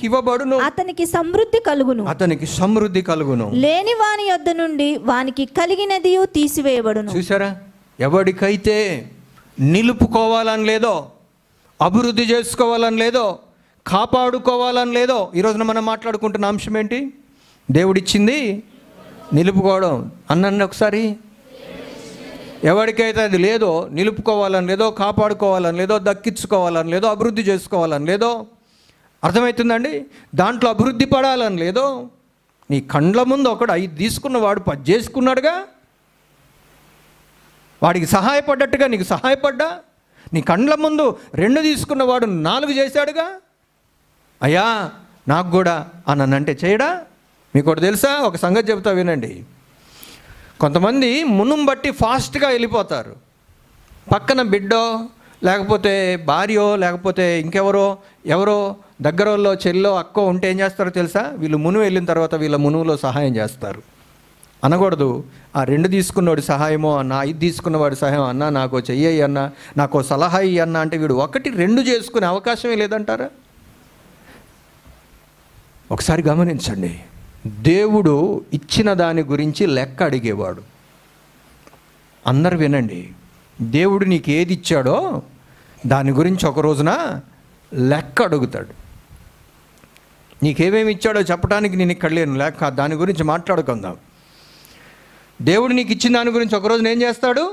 [SPEAKER 1] ఇవ్వబడును.
[SPEAKER 3] అతనికి సమృద్ధి కలుగును. లేని వాని యొద్ద నుండి వానికి కలిగినది తీసివేయబడును.
[SPEAKER 1] చూసారా? ఎవడికైతే నిలుపుకోవాలని లేదో, అభివృద్ధి చేసుకోవాలని లేదో, కాపాడుకోవాలని లేదో, ఈరోజున మనం మాట్లాడుకుంటున్న అంశం ఏంటి? దేవుడిచ్చింది నిలుపుకోవడం. అన్నండి ఒకసారి. ఎవరికైతే అది లేదో, నిలుపుకోవాలని లేదో, కాపాడుకోవాలని లేదో, దక్కించుకోవాలని లేదో, అభివృద్ధి చేసుకోవాలని లేదో, అర్థమవుతుందండి? దాంట్లో అభివృద్ధి పడాలని లేదో, నీ కండ్ల ముందు ఒకడు 5 తీసుకున్నవాడు 10 చేసుకున్నాడుగా, వాడికి సహాయపడ్డట్టుగా నీకు సహాయపడ్డా. నీ కండ్ల ముందు 2 తీసుకున్నవాడు 4 చేశాడుగా. అయ్యా నాకు కూడా అనంటే చేయడా? మీకు ఒకటి తెలుసా? ఒక సంగతి చెబుతా వినండి. కొంతమంది మునుం బట్టి ఫాస్ట్గా వెళ్ళిపోతారు. పక్కన బిడ్డో, లేకపోతే భార్యో, లేకపోతే ఎవరో దగ్గరలో చెల్లో, అక్కో ఉంటే ఏం చేస్తారో తెలుసా? వీళ్ళు మునువు వెళ్ళిన తర్వాత వీళ్ళ మునువులో సహాయం చేస్తారు. అనకూడదు. ఆ 2 తీసుకున్నవాడు సహాయమో అన్న, 5 తీసుకున్నవాడు సహాయం అన్న, నాకో చెయ్యి అన్న, నాకో సలహా అన్న అంటే వీడు 1, 2 చేసుకునే అవకాశమే లేదంటారా? ఒకసారి గమనించండి. దేవుడు ఇచ్చిన దాని గురించి లెక్క అడిగేవాడు. అందరు వినండి. దేవుడు నీకు ఏది ఇచ్చాడో దాని గురించి ఒక రోజున లెక్క అడుగుతాడు. నీకేమేమి ఇచ్చాడో చెప్పడానికి నేను ఇక్కడ లేను, లెక్క దాని గురించి మాట్లాడుకుందాం. దేవుడు నీకు ఇచ్చిన దాని గురించి ఒక రోజున ఏం చేస్తాడు?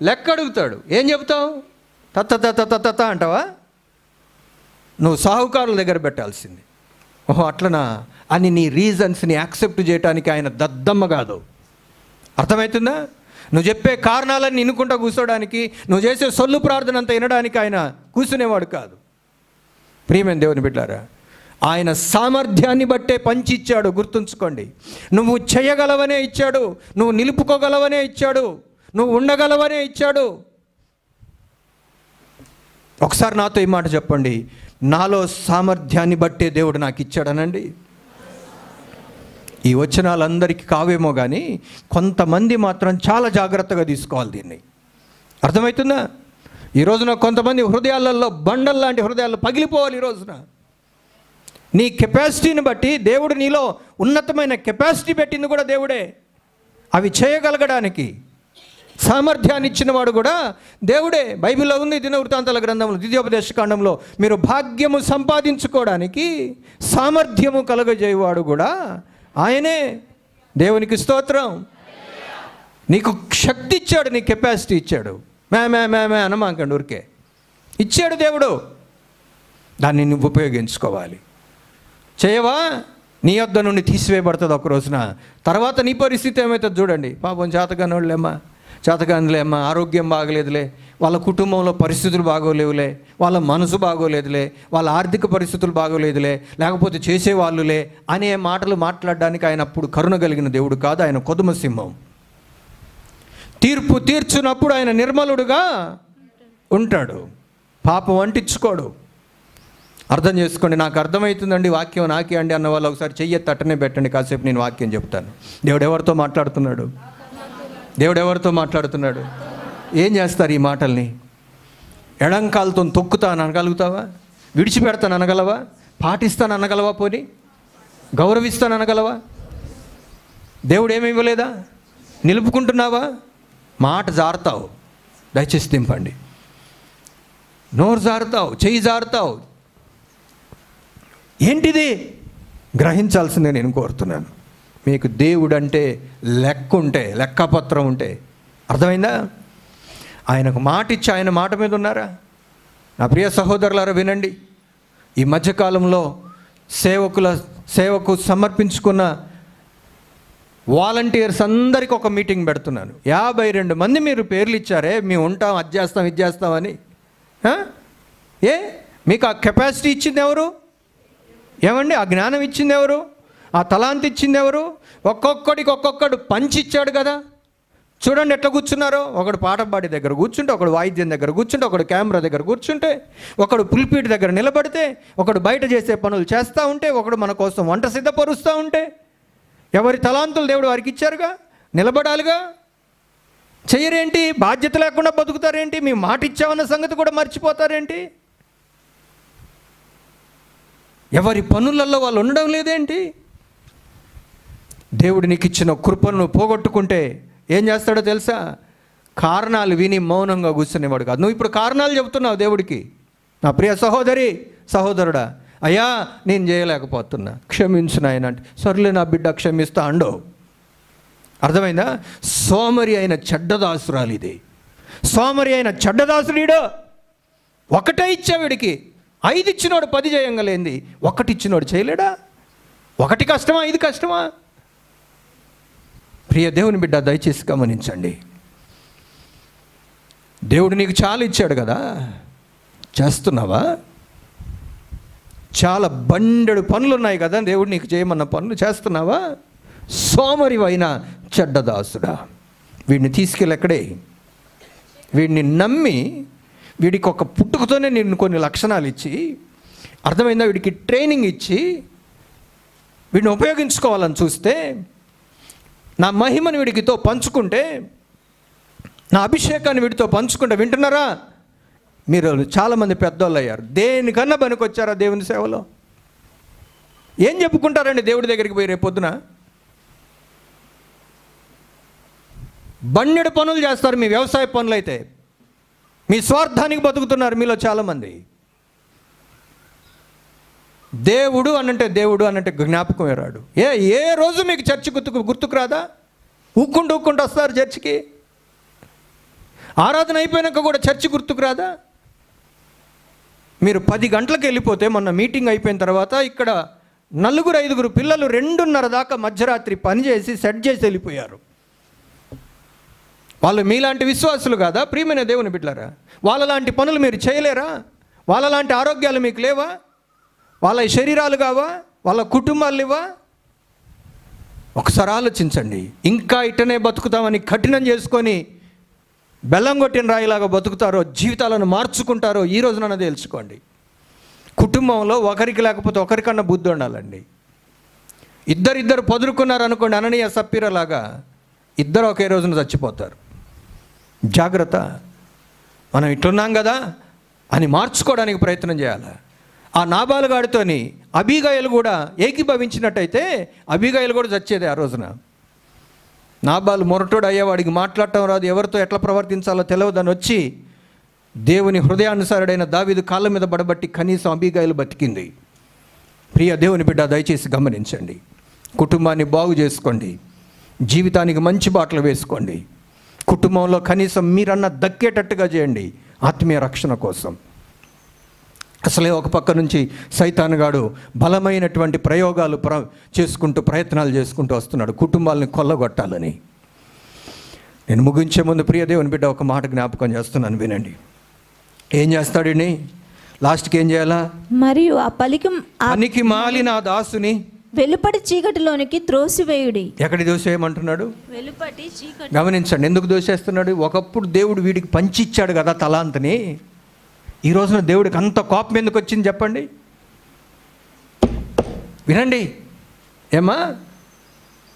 [SPEAKER 1] లెక్క అడుగుతాడు. ఏం చెప్తావు? తత్త అంటావా? నువ్వు సాహుకారుల దగ్గర పెట్టాల్సింది. ఓహో అట్లనా అని నీ రీజన్స్ని యాక్సెప్ట్ చేయడానికి ఆయన దద్దమ్మ కాదు. అర్థమవుతుందా? నువ్వు చెప్పే కారణాలన్నీ వినుకుంటా కూర్చోడానికి, నువ్వు చేసే సొల్లు ప్రార్థన అంతా వినడానికి ఆయన కూర్చునేవాడు కాదు. ప్రియమైన దేవుని బిడ్డారా, ఆయన సామర్థ్యాన్ని బట్టే పంచి ఇచ్చాడు. గుర్తుంచుకోండి. నువ్వు చేయగలవనే ఇచ్చాడు, నువ్వు నిలుపుకోగలవనే ఇచ్చాడు, నువ్వు ఉండగలవనే ఇచ్చాడు. ఒకసారి నాతో ఈ మాట చెప్పండి. నాలో సామర్థ్యాన్ని బట్టే దేవుడు నాకు ఇచ్చాడనండి. ఈ వచనాలందరికీ కావేమో కానీ కొంతమంది మాత్రం చాలా జాగ్రత్తగా తీసుకోవాలి దీన్ని. అర్థమవుతుందా? ఈ రోజున కొంతమంది హృదయాలలో బండల్లాంటి హృదయాలు పగిలిపోవాలి. ఈ రోజున నీ కెపాసిటీని బట్టి దేవుడు నీలో ఉన్నతమైన కెపాసిటీ పెట్టింది కూడా దేవుడే. అవి చేయగలగడానికి సామర్థ్యాన్ని ఇచ్చినవాడు కూడా దేవుడే. బైబిల్లో ఉంది, దినవృత్తాంతాల గ్రంథంలో 2వ కాండంలో, మీరు భాగ్యము సంపాదించుకోవడానికి సామర్థ్యము కలగజేయవాడు కూడా ఆయనే. దేవునికి స్తోత్రం. నీకు శక్తి ఇచ్చాడు, నీ కెపాసిటీ ఇచ్చాడు. మే అనమాకండి, ఊరికే ఇచ్చాడు దేవుడు. దాన్ని నువ్వు ఉపయోగించుకోవాలి. చేయవా? నీ యొద్ద నుండి తీసివేయబడుతుంది ఒక రోజున. తర్వాత నీ పరిస్థితి ఏమవుతుంది చూడండి. పాపం చేతకానిలేమ్మా, ఆరోగ్యం బాగలేదులే, వాళ్ళ కుటుంబంలో పరిస్థితులు బాగోలేవులే, వాళ్ళ మనసు బాగోలేదులే, వాళ్ళ ఆర్థిక పరిస్థితులు బాగోలేదులే, లేకపోతే చేసేవాళ్ళులే అనే మాటలు మాట్లాడడానికి ఆయన అప్పుడు కరుణ కలిగిన దేవుడు కాదు. ఆయన కొదుమ సింహం. తీర్పు తీర్చునప్పుడు ఆయన నిర్మలుడుగా ఉంటాడు, పాపం అంటించుకోడు. అర్థం చేసుకోండి. నాకు అర్థమవుతుందండి వాక్యం నాకే అండి అన్న వాళ్ళు ఒకసారి చెయ్యెత్తి అట్టనే పెట్టండి, కాసేపు నేను వాక్యం చెప్తాను. దేవుడు ఎవరితో మాట్లాడుతున్నాడు? ఏం చేస్తారు ఈ మాటల్ని? ఎడంకాలతో తొక్కుతాను అనగలుగుతావా? విడిచిపెడతాను అనగలవా? పాటిస్తాను అనగలవా? పోనీ గౌరవిస్తాను అనగలవా? దేవుడు ఏమి ఇవ్వలేదా? నిలుపుకుంటున్నావా? మాట జారుతావు, దయచేసి దింపండి. నోరు జారుతావు, చెయ్యి జారుతావు. ఏంటిది గ్రహించాల్సిందే నేను కోరుతున్నాను. మీకు దేవుడు అంటే లెక్క ఉంటే, లెక్కపత్రం ఉంటే, అర్థమైందా? ఆయనకు మాట ఇచ్చి ఆయన మాట మీద ఉన్నారా? నా ప్రియ సహోదరులారా వినండి, ఈ మధ్యకాలంలో సేవకు సమర్పించుకున్న వాలంటీర్స్ అందరికీ ఒక మీటింగ్ పెడుతున్నాను. 52 మంది మీరు పేర్లు ఇచ్చారే, మేము ఉంటాం, అది చేస్తాం, ఇది చేస్తామని. మీకు ఆ కెపాసిటీ ఇచ్చింది ఎవరు? ఏమండి, ఆ జ్ఞానం ఇచ్చింది ఎవరు? ఆ తలాంతి ఇచ్చింది ఎవరు? ఒక్కొక్కడికి ఒక్కొక్కడు పంచి ఇచ్చాడు కదా. చూడండి ఎట్లా కూర్చున్నారో. ఒకడు పాట పాడి దగ్గర కూర్చుంటే, ఒకడు వాయిద్యం దగ్గర కూర్చుంటే, ఒకడు కెమెరా దగ్గర కూర్చుంటే, ఒకడు పుల్పీట్ దగ్గర నిలబడితే, ఒకడు బయట చేసే పనులు చేస్తూ ఉంటే, ఒకడు మన కోసం వంట సిద్ధపరుస్తూ ఉంటే, ఎవరి తలాంతులు దేవుడు వారికి ఇచ్చారుగా, నిలబడాలిగా. చెయ్యరేంటి? బాధ్యత లేకుండా బతుకుతారేంటి? మీ మాట ఇచ్చామన్న సంగతి కూడా మర్చిపోతారేంటి? ఎవరి పనులలో వాళ్ళు ఉండడం లేదేంటి? దేవుడు నీకు ఇచ్చిన కృపను పోగొట్టుకుంటే ఏం చేస్తాడో తెలుసా? కారణాలు విని మౌనంగా కూర్చునేవాడు కాదు. నువ్వు ఇప్పుడు కారణాలు చెబుతున్నావు దేవుడికి. నా ప్రియ సహోదరి, సహోదరుడా, అయ్యా నేను చేయలేకపోతున్నా, క్షమించు నాయన అంటే, సర్లే నా బిడ్డ క్షమిస్తా అండో. అర్థమైందా? సోమరి అయిన చెడ్డదాసురాలు ఇది. సోమరి అయిన చెడ్డదాసురీడో. ఒకటే ఇచ్చావిడికి, 5 ఇచ్చినోడు 10 చేయంగలేంది, 1 ఇచ్చినోడు చేయలేడా? 1 కష్టమా, 5 కష్టమా? ప్రియ దేవుని బిడ్డ, దయచేసి గమనించండి. దేవుడు నీకు చాలా ఇచ్చాడు కదా, చేస్తున్నావా? చాలా బండెడు పనులు ఉన్నాయి కదా దేవుడు నీకు చేయమన్న పనులు, చేస్తున్నావా? సోమరివైన చెడ్డదాసుడా, వీడిని తీసుకెళ్ళి ఎక్కడే, వీడిని నమ్మి, వీడికి ఒక పుట్టుకతోనే నేను కొన్ని లక్షణాలు ఇచ్చి, అర్థమైందా, వీడికి ట్రైనింగ్ ఇచ్చి వీడిని ఉపయోగించుకోవాలని చూస్తే, నా మహిమను వీడికితో పంచుకుంటే, నా అభిషేకాన్ని వీడితో పంచుకుంటే, వింటున్నారా? మీరు చాలామంది పెద్దోళ్ళు అయ్యారు. దేనికన్నా పనికొచ్చారా దేవుని సేవలో? ఏం చెప్పుకుంటారండి దేవుడి దగ్గరికి పోయి రేపొద్దున? బండెడు పనులు చేస్తారు. మీ వ్యవసాయ పనులు అయితే మీ స్వార్థానికి బతుకుతున్నారు మీలో చాలామంది. దేవుడు అనంటే జ్ఞాపకం రాడు. ఏ రోజు మీకు చర్చి గుర్తుకు రాదా? ఊక్కుంటూ వస్తారు చర్చికి. ఆరాధన అయిపోయినాక కూడా చర్చి గుర్తుకు రాదా? మీరు 10 గంటలకు వెళ్ళిపోతే, మొన్న మీటింగ్ అయిపోయిన తర్వాత ఇక్కడ 4-5 పిల్లలు 2:30 దాకా మధ్యరాత్రి పనిచేసి సెట్ చేసి వెళ్ళిపోయారు. వాళ్ళు మీలాంటి విశ్వాసులు కాదా? ప్రియమైన దేవుని బిడ్డలారా, వాళ్ళలాంటి పనులు మీరు చేయలేరా? వాళ్ళలాంటి ఆరోగ్యాలు మీకు లేవా? వాళ్ళ శరీరాలు కావా? వాళ్ళ కుటుంబాలు లేవా? ఒకసారి ఆలోచించండి. ఇంకా ఇట్టనే బతుకుతామని కఠినం చేసుకొని బెల్లం కొట్టిన రాయిలాగా బతుకుతారో, జీవితాలను మార్చుకుంటారో ఈ రోజున తెలుసుకోండి. కుటుంబంలో ఒకరికి లేకపోతే ఒకరికన్నా బుద్ధి ఉండాలండి. ఇద్దరు పొదురుకున్నారనుకోండి, అననీయ సప్పీరలాగా, ఇద్దరు ఒకే రోజున చచ్చిపోతారు. జాగ్రత్త. మనం ఇట్టున్నాం కదా అని మార్చుకోవడానికి ప్రయత్నం చేయాలి. ఆ నాబాలుగాడితోని అబీగయలు కూడా ఏకీభవించినట్టయితే అబీగయలు కూడా చచ్చేది ఆ రోజున. నాబాలు మొరటోడు అయ్యేవాడికి మాట్లాడటం రాదు, ఎవరితో ఎట్లా ప్రవర్తించాలో తెలియదని వచ్చి దేవుని హృదయానుసారుడైన దావీదు కాళ్ళ మీద పడబట్టి కనీసం అబీగయలు బతికింది. ప్రియ దేవుని బిడ్డ, దయచేసి గమనించండి. కుటుంబాన్ని బాగు చేసుకోండి, జీవితానికి మంచి బాటలు వేసుకోండి. కుటుంబంలో కనీసం మీరన్న దక్కేటట్టుగా చేయండి ఆత్మీయ రక్షణ కోసం. అసలే ఒక పక్క నుంచి సైతానుగాడు బలమైనటువంటి ప్రయోగాలు ప్రయత్నాలు చేసుకుంటూ వస్తున్నాడు కుటుంబాలని కొల్లగొట్టాలని. నేను ముగించే ముందు ప్రియ దేవుని బిడ్డ ఒక మాట జ్ఞాపకం చేస్తున్నాను, వినండి. ఏం చేస్తాడని లాస్ట్కి ఏం చేయాలా?
[SPEAKER 3] మరియు ఆ పనికి
[SPEAKER 1] మాలిన దాసుని
[SPEAKER 3] వెలుపటి చీకటిలోనికి త్రోసివేయుడి.
[SPEAKER 1] ఎక్కడి దోసేయమంటున్నాడు?
[SPEAKER 3] వెలుపటి చీకటి.
[SPEAKER 1] గమనించండి, ఎందుకు దోసేస్తున్నాడు? ఒకప్పుడు దేవుడు వీడికి పంచిచ్చాడు కదా తలాంతని. ఈ రోజున దేవుడికి అంత కోపం ఎందుకు వచ్చింది చెప్పండి? వినండి. ఏమా,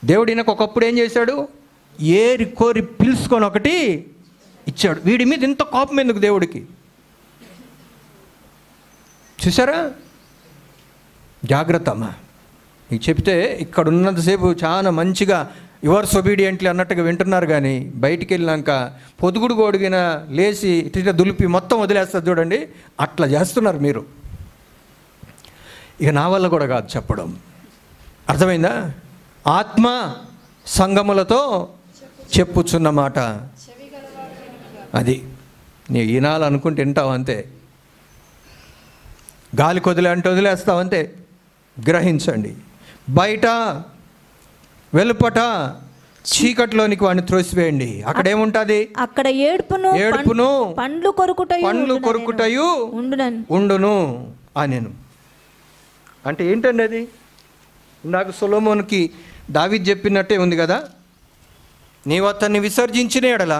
[SPEAKER 1] దేవుడు ఈయనకు ఒకప్పుడు ఏం చేశాడు? ఏరి కోరి పిలుచుకొని ఒకటి ఇచ్చాడు. వీడి మీద ఇంత కోపం ఎందుకు దేవుడికి? చూసారా? జాగ్రత్త అమ్మా. నీకు చెప్తే ఇక్కడ ఉన్నంతసేపు చాలా మంచిగా యువర్స్ ఒబీడియంట్లీ అన్నట్టుగా వింటున్నారు, కానీ బయటికి వెళ్ళినాక పొదుగుడు గోడిగిన లేచి ఇట్లా దులిపి మొత్తం వదిలేస్తారు చూడండి, అట్లా చేస్తున్నారు మీరు. ఇక నా వల్ల కూడా కాదు చెప్పడం. అర్థమైందా? ఆత్మ సంగములతో చెప్పుచున్న మాట అది. నీ వినాలనుకుంటే వింటావు అంతే, గాలి కొదిలే అంటే వదిలేస్తావు అంతే. గ్రహించండి. బయట వెలుపట చీకట్లోనికి వాడిని త్రోసివేయండి. అక్కడ ఏముంటుంది?
[SPEAKER 3] అక్కడ ఏడుపును పండ్లు కొరుకుటయు
[SPEAKER 1] ఉండును అనేను. అంటే ఏంటండి అది? నాకు సొలొమోనుకి దావీదు చెప్పినట్టే ఉంది కదా. నీవు అతన్ని విసర్జించిన ఎడల,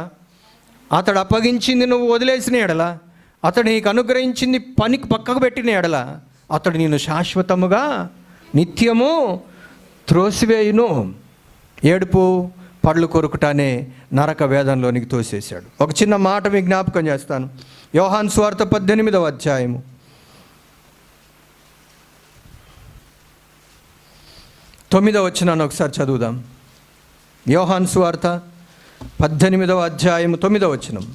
[SPEAKER 1] అతడు అప్పగించింది నువ్వు వదిలేసిన ఎడల, అతడు నీకు అనుగ్రహించింది పనికి పక్కకు పెట్టిన ఎడల, అతడు నేను శాశ్వతముగా నిత్యము త్రోసివేయును. ఏడుపు పళ్ళు కొరుకుటానే నరక వేదంలోనికి తోసేశాడు. ఒక చిన్న మాట మీకు జ్ఞాపకం చేస్తాను. యోహాను సువార్త 18వ అధ్యాయము 9వ వచనాన్ని ఒకసారి చదువుదాం. యోహాను సువార్త 18వ అధ్యాయము 9వ వచనం.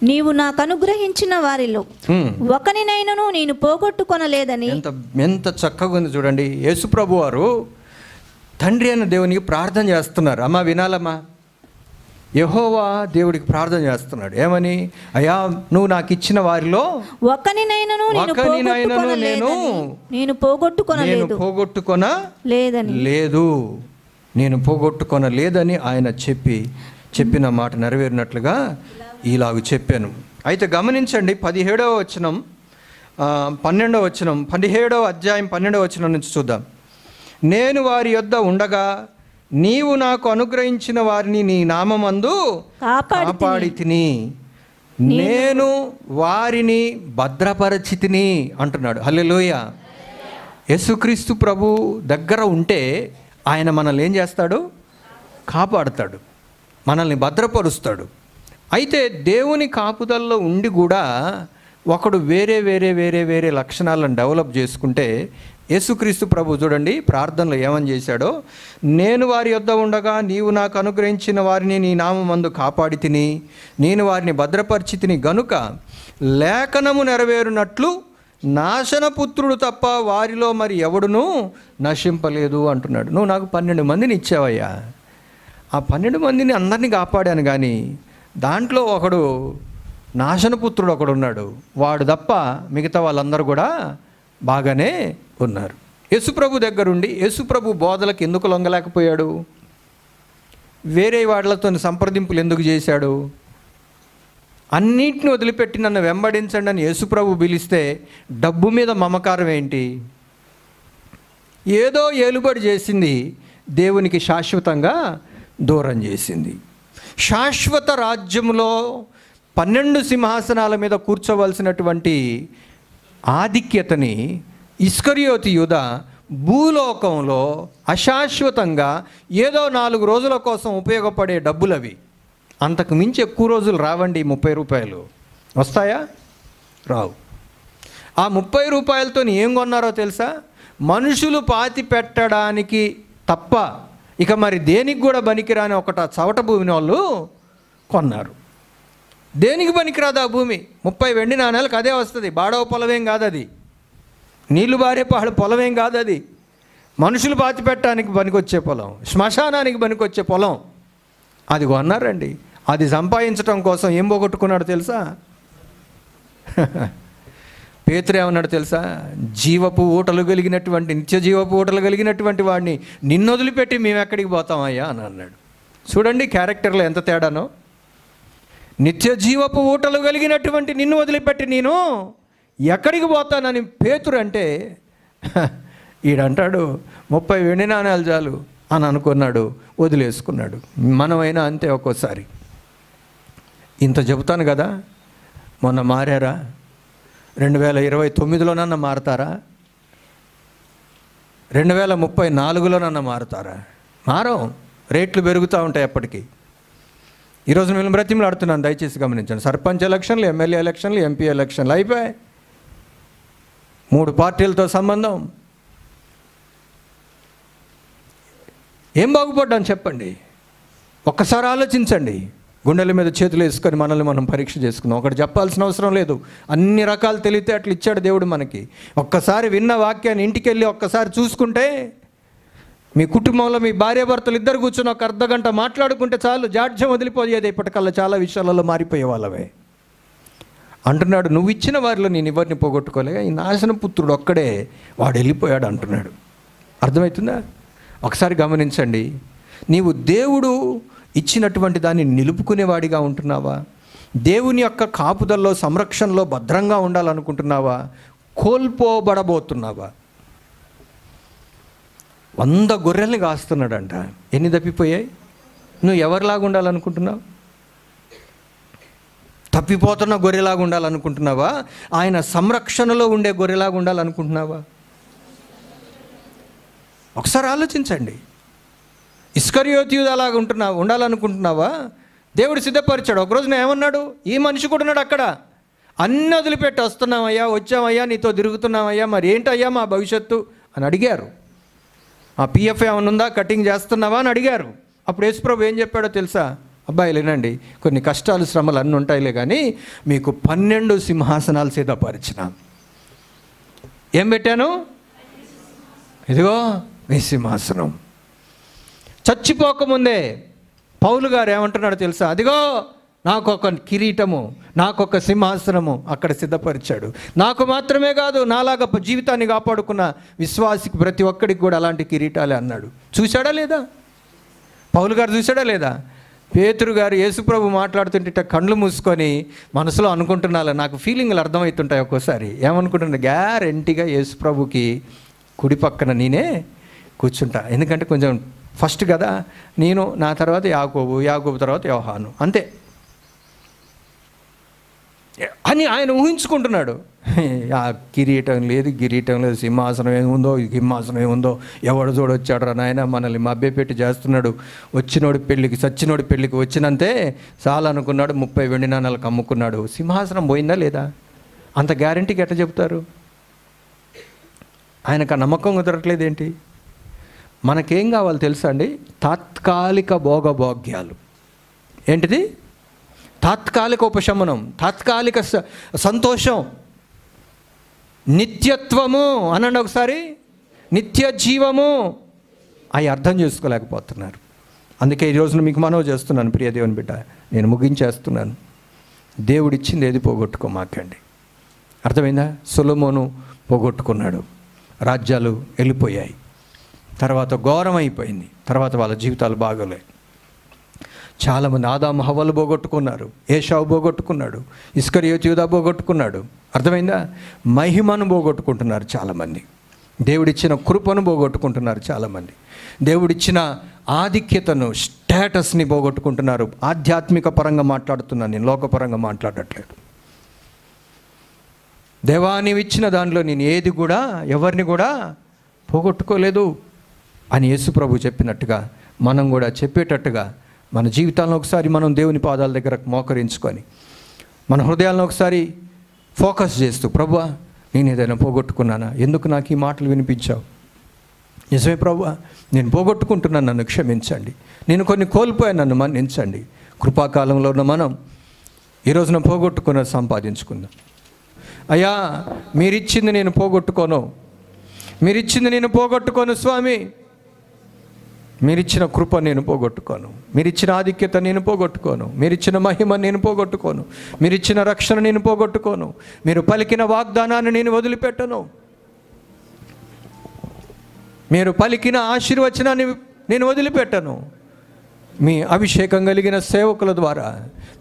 [SPEAKER 3] నీవు నాకు అనుగ్రహించిన వారిలో ఒకనినైనను నేను పోగొట్టుకొనలేదని.
[SPEAKER 1] ఎంత చక్కగా ఉంది చూడండి. యేసు ప్రభు వారు తండ్రి అయిన దేవునికి ప్రార్థన చేస్తున్నారు. అమ్మా వినాలమ్మా. యెహోవా దేవుడికి ప్రార్థన చేస్తున్నాడు. ఏమని? అయ్యా, నువ్వు నాకు ఇచ్చిన వారిలో ఒకనినైనను నేను పోగొట్టుకొనలేదని ఆయన చెప్పిన మాట నెరవేరినట్లుగా ఇలాగ చెప్పాను. అయితే గమనించండి, 17వ వచనం 12వ వచనం 17వ అధ్యాయం 12వ వచనం నుంచి చూద్దాం. నేను వారి యొద్ద ఉండగా నీవు నాకు అనుగ్రహించిన వారిని నీ నామమందు కాపాడితిని, నేను వారిని భద్రపరచితిని అంటున్నాడు. హల్లెలూయా. యేసుక్రీస్తు ప్రభు దగ్గర ఉంటే ఆయన మనల్ని ఏం చేస్తాడు? కాపాడుతాడు, మనల్ని భద్రపరుస్తాడు. అయితే దేవుని కాపుదల్లో ఉండి కూడా ఒకడు వేరే లక్షణాలను డెవలప్ చేసుకుంటే, యేసుక్రీస్తు ప్రభు చూడండి ప్రార్థనలో ఏమని చేశాడో, నేను వారి యొద్ద ఉండగా నీవు నాకు అనుగ్రహించిన వారిని నీ నామమందు కాపాడితిని, నేను వారిని భద్రపరిచితిని గనుక లేఖనము నెరవేరునట్లు నాశనపుత్రుడు తప్ప వారిలో మరి ఎవడునూ నశింపలేదు అంటున్నాడు. నువ్వు నాకు 12 మందిని ఇచ్చావయ్యా, ఆ 12 మందిని అందరినీ కాపాడాను, కానీ దాంట్లో ఒకడు నాశనపుత్రుడు ఒకడు ఉన్నాడు, వాడు తప్ప మిగతా వాళ్ళందరూ కూడా బాగానే ఉన్నారు. యేసుప్రభు దగ్గరుండి యేసుప్రభు బోధలకు ఎందుకు లొంగలేకపోయాడు? వేరే వాళ్ళతో సంప్రదింపులు ఎందుకు చేశాడు? అన్నింటిని వదిలిపెట్టి నన్ను వెంబడించండి అని యేసుప్రభు పిలిస్తే డబ్బు మీద మమకారం ఏంటి? ఏదో ఏలుబడి చేసింది, దేవునికి శాశ్వతంగా దూరం చేసింది. శాశ్వత రాజ్యంలో 12 సింహాసనాల మీద కూర్చోవలసినటువంటి ఆధిక్యతని ఇస్కరియోతు యూద భూలోకంలో అశాశ్వతంగా ఏదో 4 రోజుల కోసం ఉపయోగపడే డబ్బులవి. అంతకు మించి ఎక్కువ రోజులు రావండి. 30 రూపాయలు వస్తాయా? రావు. ఆ 30 రూపాయలతో ఏం కొన్నారో తెలుసా? మనుషులు పాతి పెట్టడానికి తప్ప ఇక మరి దేనికి కూడా పనికిరాని ఒకట చవట భూమిని వాళ్ళు కొన్నారు. దేనికి పనికిరాదు ఆ భూమి. 30 వెండి నాణేలకు అదే వస్తుంది. బాడవ పొలమేం కాదు అది, నీళ్లు బారే పొలమేం కాదు అది. మనుషులు పాతి పెట్టడానికి పనికొచ్చే పొలం, శ్మశానానికి పనికొచ్చే పొలం అది కొన్నారండి. అది సంపాదించడం కోసం ఏం పోగొట్టుకున్నాడు తెలుసా? పేతురు ఏమన్నాడు తెలుసా? జీవపు ఊటలు కలిగినటువంటి, నిత్య జీవపు ఊటలు కలిగినటువంటి వాడిని నిన్ను వదిలిపెట్టి మేము ఎక్కడికి పోతామయ్యా అని అన్నాడు. చూడండి క్యారెక్టర్లో ఎంత తేడానో. నిత్య జీవపు ఊటలు కలిగినటువంటి నిన్ను వదిలిపెట్టి నేను ఎక్కడికి పోతానని పేతురు అంటే, ఈడంటాడు 30 వెండి నాణేలు చాలు అని అనుకున్నాడు, వదిలేసుకున్నాడు. మనమైనా అంతే. ఒక్కోసారి ఇంత చెబుతాను కదా, మొన్న మారారా? 2029లోనన్నా మారతారా? 2034లోనన్నా మారుతారా? మారం. రేట్లు పెరుగుతూ ఉంటాయి ఎప్పటికీ. ఈరోజు మేము బ్రతిమలాడుతున్నాను, దయచేసి గమనించండి. సర్పంచ్ ఎలక్షన్లు, ఎమ్మెల్యే ఎలక్షన్లు, ఎంపీ ఎలక్షన్లు అయిపోయాయి. 3 పార్టీలతో సంబంధం. ఏం బాగుపడ్డాను చెప్పండి? ఒక్కసారి ఆలోచించండి. గుండెల మీద చేతులు వేసుకొని మనల్ని మనం పరీక్ష చేసుకుందాం. ఒకటి చెప్పాల్సిన అవసరం లేదు, అన్ని రకాలు తెలివితేటలు ఇచ్చాడు దేవుడు మనకి. ఒక్కసారి విన్న వాక్యాన్ని ఇంటికి వెళ్ళి ఒక్కసారి చూసుకుంటే, మీ కుటుంబంలో మీ భార్యాభర్తలు ఇద్దరు కూర్చొని ఒక అర్ధగంట మాట్లాడుకుంటే చాలు, జాడ్యం వదిలిపోయేది. ఇప్పటికల్లా చాలా విషయాలలో మారిపోయే వాళ్ళవే. అంటున్నాడు, నువ్వు ఇచ్చిన వారిలో నేను ఎవరిని పోగొట్టుకోలేగా, ఈ నాశన పుత్రుడు ఒక్కడే వాడు వెళ్ళిపోయాడు అంటున్నాడు. అర్థమవుతుందా? ఒకసారి గమనించండి, నీవు దేవుడు ఇచ్చినటువంటి దాన్ని నిలుపుకునేవాడిగా ఉంటున్నావా? దేవుని యొక్క కాపుదల్లో సంరక్షణలో భద్రంగా ఉండాలనుకుంటున్నావా? కోల్పోబడబోతున్నావా? 100 గొర్రెల్ని కాస్తున్నాడంట, ఎన్ని తప్పిపోయాయి? నువ్వు ఎవరిలాగా ఉండాలనుకుంటున్నావు? తప్పిపోతున్న గొర్రెలాగా ఉండాలనుకుంటున్నావా? ఆయన సంరక్షణలో ఉండే గొర్రెలాగా ఉండాలనుకుంటున్నావా? ఒకసారి ఆలోచించండి. ఇస్కరియోతు యూదాలాగా ఉండాలనుకుంటున్నావా? దేవుడు సిద్ధపరిచాడు. ఒకరోజు ఏమన్నాడు, ఈ మనిషి కూడా ఉన్నాడు అక్కడ, అన్నీ వదిలిపెట్టి వస్తున్నామయ్యా, వచ్చామయ్యా, నీతో తిరుగుతున్నామయ్యా, మరి ఏంటయ్యా మా భవిష్యత్తు అని అడిగారు. ఆ పిఎఫ్ ఏమైనా ఉందా, కటింగ్ చేస్తున్నావా అని అడిగారు. అప్పుడు యేసుప్రభు ఏం చెప్పాడో తెలుసా? అబ్బాయిలు వినండి, కొన్ని కష్టాలు శ్రమలు అన్నీ ఉంటాయిలే, కానీ మీకు 12 సింహాసనాలు సిద్ధపరిచిన. ఏం పెట్టాను? ఇదిగో నీ సింహాసనం. చచ్చిపోకముందే పౌలు గారు ఏమంటున్నాడో తెలుసా? అదిగో నాకొక కిరీటము, నాకొక సింహాసనము అక్కడ సిద్ధపరిచాడు. నాకు మాత్రమే కాదు, నాలాగా జీవితాన్ని కాపాడుకున్న విశ్వాసికి ప్రతి ఒక్కడికి కూడా అలాంటి కిరీటాలే అన్నాడు. చూశాడా లేదా? పౌలు గారు చూశాడా లేదా? పేతురు గారు యేసుప్రభు మాట్లాడుతుంటే కళ్ళు మూసుకొని మనసులో అనుకుంటున్నా, నాకు ఫీలింగ్లు అర్థమవుతుంటాయి ఒక్కోసారి. ఏమనుకుంటున్నా, గ్యారెంటీగా యేసుప్రభుకి కుడి పక్కన నేనే కూర్చుంటా, ఎందుకంటే కొంచెం ఫస్ట్ కదా నేను, నా తర్వాత యాకోబు తర్వాత యోహాను, అంతే అని ఆయన ఊహించుకుంటున్నాడు. ఆ కిరీటం లేదు, సింహాసనం ఏముందో, సింహాసనం ఏముందో, ఎవడు చూడొచ్చాడు రా నాయన, మనల్ని మభ్యపెట్టి చేస్తున్నాడు. వచ్చినోడి పెళ్ళికి సచ్చినోడి పెళ్ళికి వచ్చినంతే చాలా అనుకున్నాడు, 30 వెండి నాణాలకు అమ్ముకున్నాడు. సింహాసనం పోయిందా లేదా? అంత గ్యారంటీకి ఎట్లా చెప్తారు? ఆయనకు ఆ నమ్మకం కుదరట్లేదు ఏంటి? మనకేం కావాలి తెలుసా అండి? తాత్కాలిక భోగభోగ్యాలు. ఏంటిది? తాత్కాలిక ఉపశమనం, తాత్కాలిక సంతోషం, నిత్యత్వము అనండి ఒకసారి, నిత్య జీవము. అవి అర్థం చేసుకోలేకపోతున్నారు. అందుకే ఈ రోజున మీకు మనవి చేస్తున్నాను, ప్రియ దేవుని బిడ్డ, నేను ముగించేస్తున్నాను. దేవుడిచ్చింది ఏది పోగొట్టుకోమాకండి. అర్థమైందా? సొలొమోను పోగొట్టుకున్నాడు, రాజ్యాలు వెళ్ళిపోయాయి, తర్వాత ఘోరం అయిపోయింది, తర్వాత వాళ్ళ జీవితాలు బాగోలే. చాలామంది ఆదాము హవ్వలు పోగొట్టుకున్నారు, ఏశావు పోగొట్టుకున్నాడు, ఇస్కరియోతు యూదా పోగొట్టుకున్నాడు. అర్థమైందా? మహిమను పోగొట్టుకుంటున్నారు చాలామంది, దేవుడిచ్చిన కృపను పోగొట్టుకుంటున్నారు చాలామంది, దేవుడిచ్చిన ఆధిక్యతను, స్టేటస్ని పోగొట్టుకుంటున్నారు. ఆధ్యాత్మిక పరంగా మాట్లాడుతున్నాను నేను, లోకపరంగా మాట్లాడట్లేదు. దేవా నీవు ఇచ్చిన దానిలో నేను ఏది కూడా ఎవరిని కూడా పోగొట్టుకోలేదు అని యేసుప్రభు చెప్పినట్టుగా మనం కూడా చెప్పేటట్టుగా మన జీవితాలను ఒకసారి మనం దేవుని పాదాల దగ్గర మోకరించుకొని మన హృదయాలను ఒకసారి ఫోకస్ చేస్తూ, ప్రభువా నేను ఏదైనా పోగొట్టుకున్నానా? ఎందుకు నాకు ఈ మాటలు వినిపించావు? నిజమే ప్రభువా, నేను పోగొట్టుకుంటున్నాను, నన్ను క్షమించండి. నేను కొన్ని కోల్పోయాను, నన్ను మన్నించండి. కృపాకాలంలో ఉన్న మనం ఈ రోజున పోగొట్టుకున్నది సంపాదించుకుందాం. అయ్యా మీరిచ్చింది నేను పోగొట్టుకోను, మీరిచ్చింది నేను పోగొట్టుకోను స్వామి, మీరిచ్చిన కృప నేను పోగొట్టుకోను, మీరిచ్చిన ఆధిక్యత నేను పోగొట్టుకోను, మీరిచ్చిన మహిమ నేను పోగొట్టుకోను, మీరిచ్చిన రక్షణ నేను పోగొట్టుకోను, మీరు పలికిన వాగ్దానాన్ని నేను వదిలిపెట్టను, మీరు పలికిన ఆశీర్వచనాన్ని నేను వదిలిపెట్టను. మీ అభిషేకం కలిగిన సేవకుల ద్వారా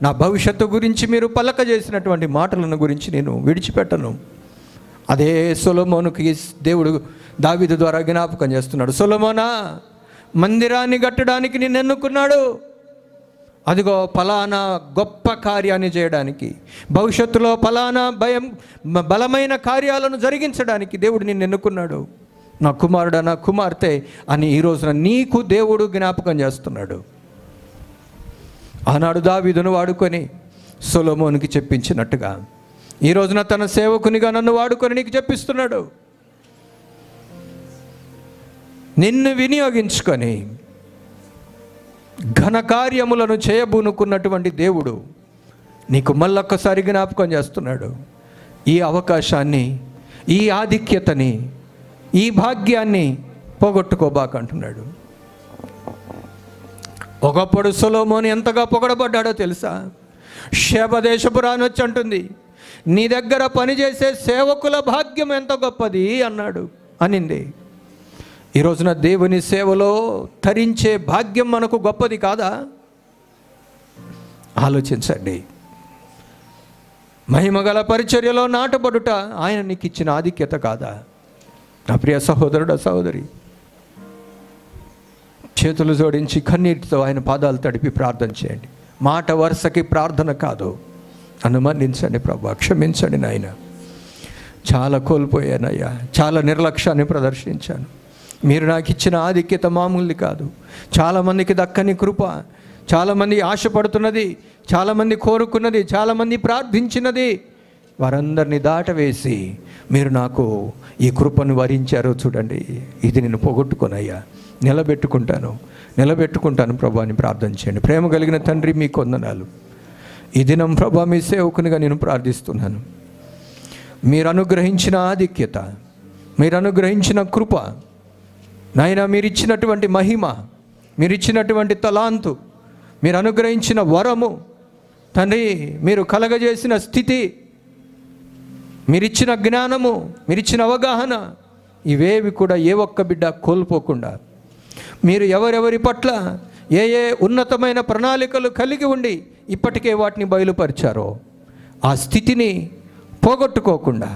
[SPEAKER 1] నా భవిష్యత్తు గురించి మీరు పలక చేసినటువంటి మాటలను గురించి నేను విడిచిపెట్టను. అదే సొలొమోనుకి దేవుడు దావీదు ద్వారా జ్ఞాపకం చేస్తున్నాడు. సొలొమోనా, మందిరాన్ని కట్టడానికి నిన్ను ఎన్నుకున్నాడు, అదిగో ఫలానా గొప్ప కార్యాన్ని చేయడానికి, భవిష్యత్తులో ఫలానా బలమైన కార్యాలను జరిగించడానికి దేవుడు నిన్ను ఎన్నుకున్నాడు. నా కుమారుడా, నా కుమార్తె అని ఈ రోజున నీకు దేవుడు జ్ఞాపకం చేస్తున్నాడు. ఆనాడు దావీదును వాడుకొని సొలొమోనుకి చెప్పించినట్టుగా ఈ రోజున తన సేవకునిగా నన్ను వాడుకొని నీకు చెప్పిస్తున్నాడు. నిన్ను వినియోగించుకొని ఘనకార్యములను చేయబూనుకున్నటువంటి దేవుడు నీకు మళ్ళొక్కసారి జ్ఞాపకం చేస్తున్నాడు. ఈ అవకాశాన్ని, ఈ ఆధిక్యతని, ఈ భాగ్యాన్ని పోగొట్టుకోబాకంటున్నాడు. ఒకప్పుడు సొలొమోను ఎంతగా పొగడబడ్డాడో తెలుసా? శేబదేశపు రాణి వచ్చి అంటుంది, నీ దగ్గర పనిచేసే సేవకుల భాగ్యం ఎంత గొప్పది అన్నాడు, అనింది. ఈ రోజున దేవుని సేవలో తరించే భాగ్యం మనకు గొప్పది కాదా? ఆలోచించండి. మహిమగల పరిచర్యలో నాటబడుట ఆయన నీకు ఇచ్చిన ఆధిక్యత కాదా? నా ప్రియ సహోదరుడు, సహోదరి, చేతులు జోడించి కన్నీటితో ఆయన పాదాలు తడిపి ప్రార్థన చేయండి. మాట వరుసకి ప్రార్థన కాదు. అనుమతించండి ప్రభా, క్షమించండి నాయన, చాలా కోల్పోయానయ్యా, చాలా నిర్లక్ష్యాన్ని ప్రదర్శించాను. మీరు నాకు ఇచ్చిన ఆధిక్యత మామూలుది కాదు. చాలామందికి దక్కని కృప, చాలామంది ఆశపడుతున్నది, చాలామంది కోరుకున్నది, చాలామంది ప్రార్థించినది, వారందరినీ దాటవేసి మీరు నాకు ఈ కృపను వరించారో చూడండి. ఇది నేను పోగొట్టుకోనయ్యా, నిలబెట్టుకుంటాను ప్రభా అని ప్రార్థన చేయండి. ప్రేమ కలిగిన తండ్రి, మీకు వందనాలు. ఈ దినం ప్రభా మీ సేవకునిగా నేను ప్రార్థిస్తున్నాను. మీరు అనుగ్రహించిన ఆధిక్యత, మీరు అనుగ్రహించిన కృప నాయన, మీరు ఇచ్చినటువంటి మహిమ, మీరు ఇచ్చినటువంటి తలాంతు, మీరు అనుగ్రహించిన వరము తండ్రి, మీరు కలగజేసిన స్థితి, మీరిచ్చిన జ్ఞానము, మీరిచ్చిన అవగాహన, ఇవేవి కూడా ఏ ఒక్క బిడ్డ కోల్పోకుండా మీరు ఎవరెవరి పట్ల ఏ ఏ ఉన్నతమైన ప్రణాళికలు కలిగి ఉండి ఇప్పటికే వాటిని బయలుపరిచారో ఆ స్థితిని పోగొట్టుకోకుండా,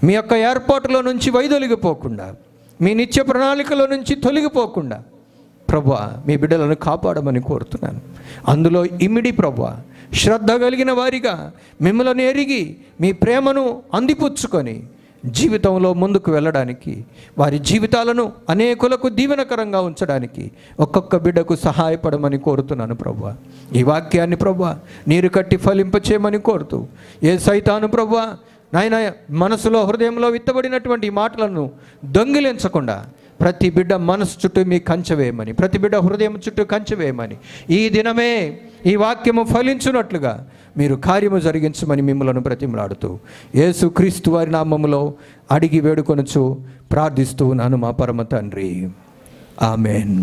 [SPEAKER 1] మీ యొక్క ఏర్పాటులో నుంచి వైదొలిగిపోకుండా, మీ నిత్య ప్రణాళికలో నుంచి తొలగిపోకుండా ప్రభువా మీ బిడ్డలను కాపాడమని కోరుతున్నాను. అందులో ఇమిడి ప్రభువా శ్రద్ధ కలిగిన వారిగా మిమ్మల్ని ఎరిగి మీ ప్రేమను అందిపుచ్చుకొని జీవితంలో ముందుకు వెళ్ళడానికి, వారి జీవితాలను అనేకులకు దీవెనకరంగా ఉంచడానికి ఒక్కొక్క బిడ్డకు సహాయపడమని కోరుతున్నాను ప్రభువా. ఈ వాక్యాన్ని ప్రభువా నీరు కట్టి ఫలింపచేయమని కోరుతూ, ఏ సైతాను ప్రభువా నాయన మనసులో హృదయంలో విత్తబడినటువంటి మాటలను దొంగిలించకుండా ప్రతి బిడ్డ మనసు చుట్టూ మీ కంచెవేయమని, ప్రతి బిడ్డ హృదయం చుట్టూ కంచెవేయమని, ఈ దినమే ఈ వాక్యము ఫలించున్నట్లుగా మీరు కార్యము జరిగించమని మిమ్మలను బ్రతిమలాడుతూ యేసు క్రీస్తు వారి నామములో అడిగి వేడుకొనుచు ప్రార్థిస్తూ ఉన్నాను మా పరమ తండ్రి. ఆమెన్.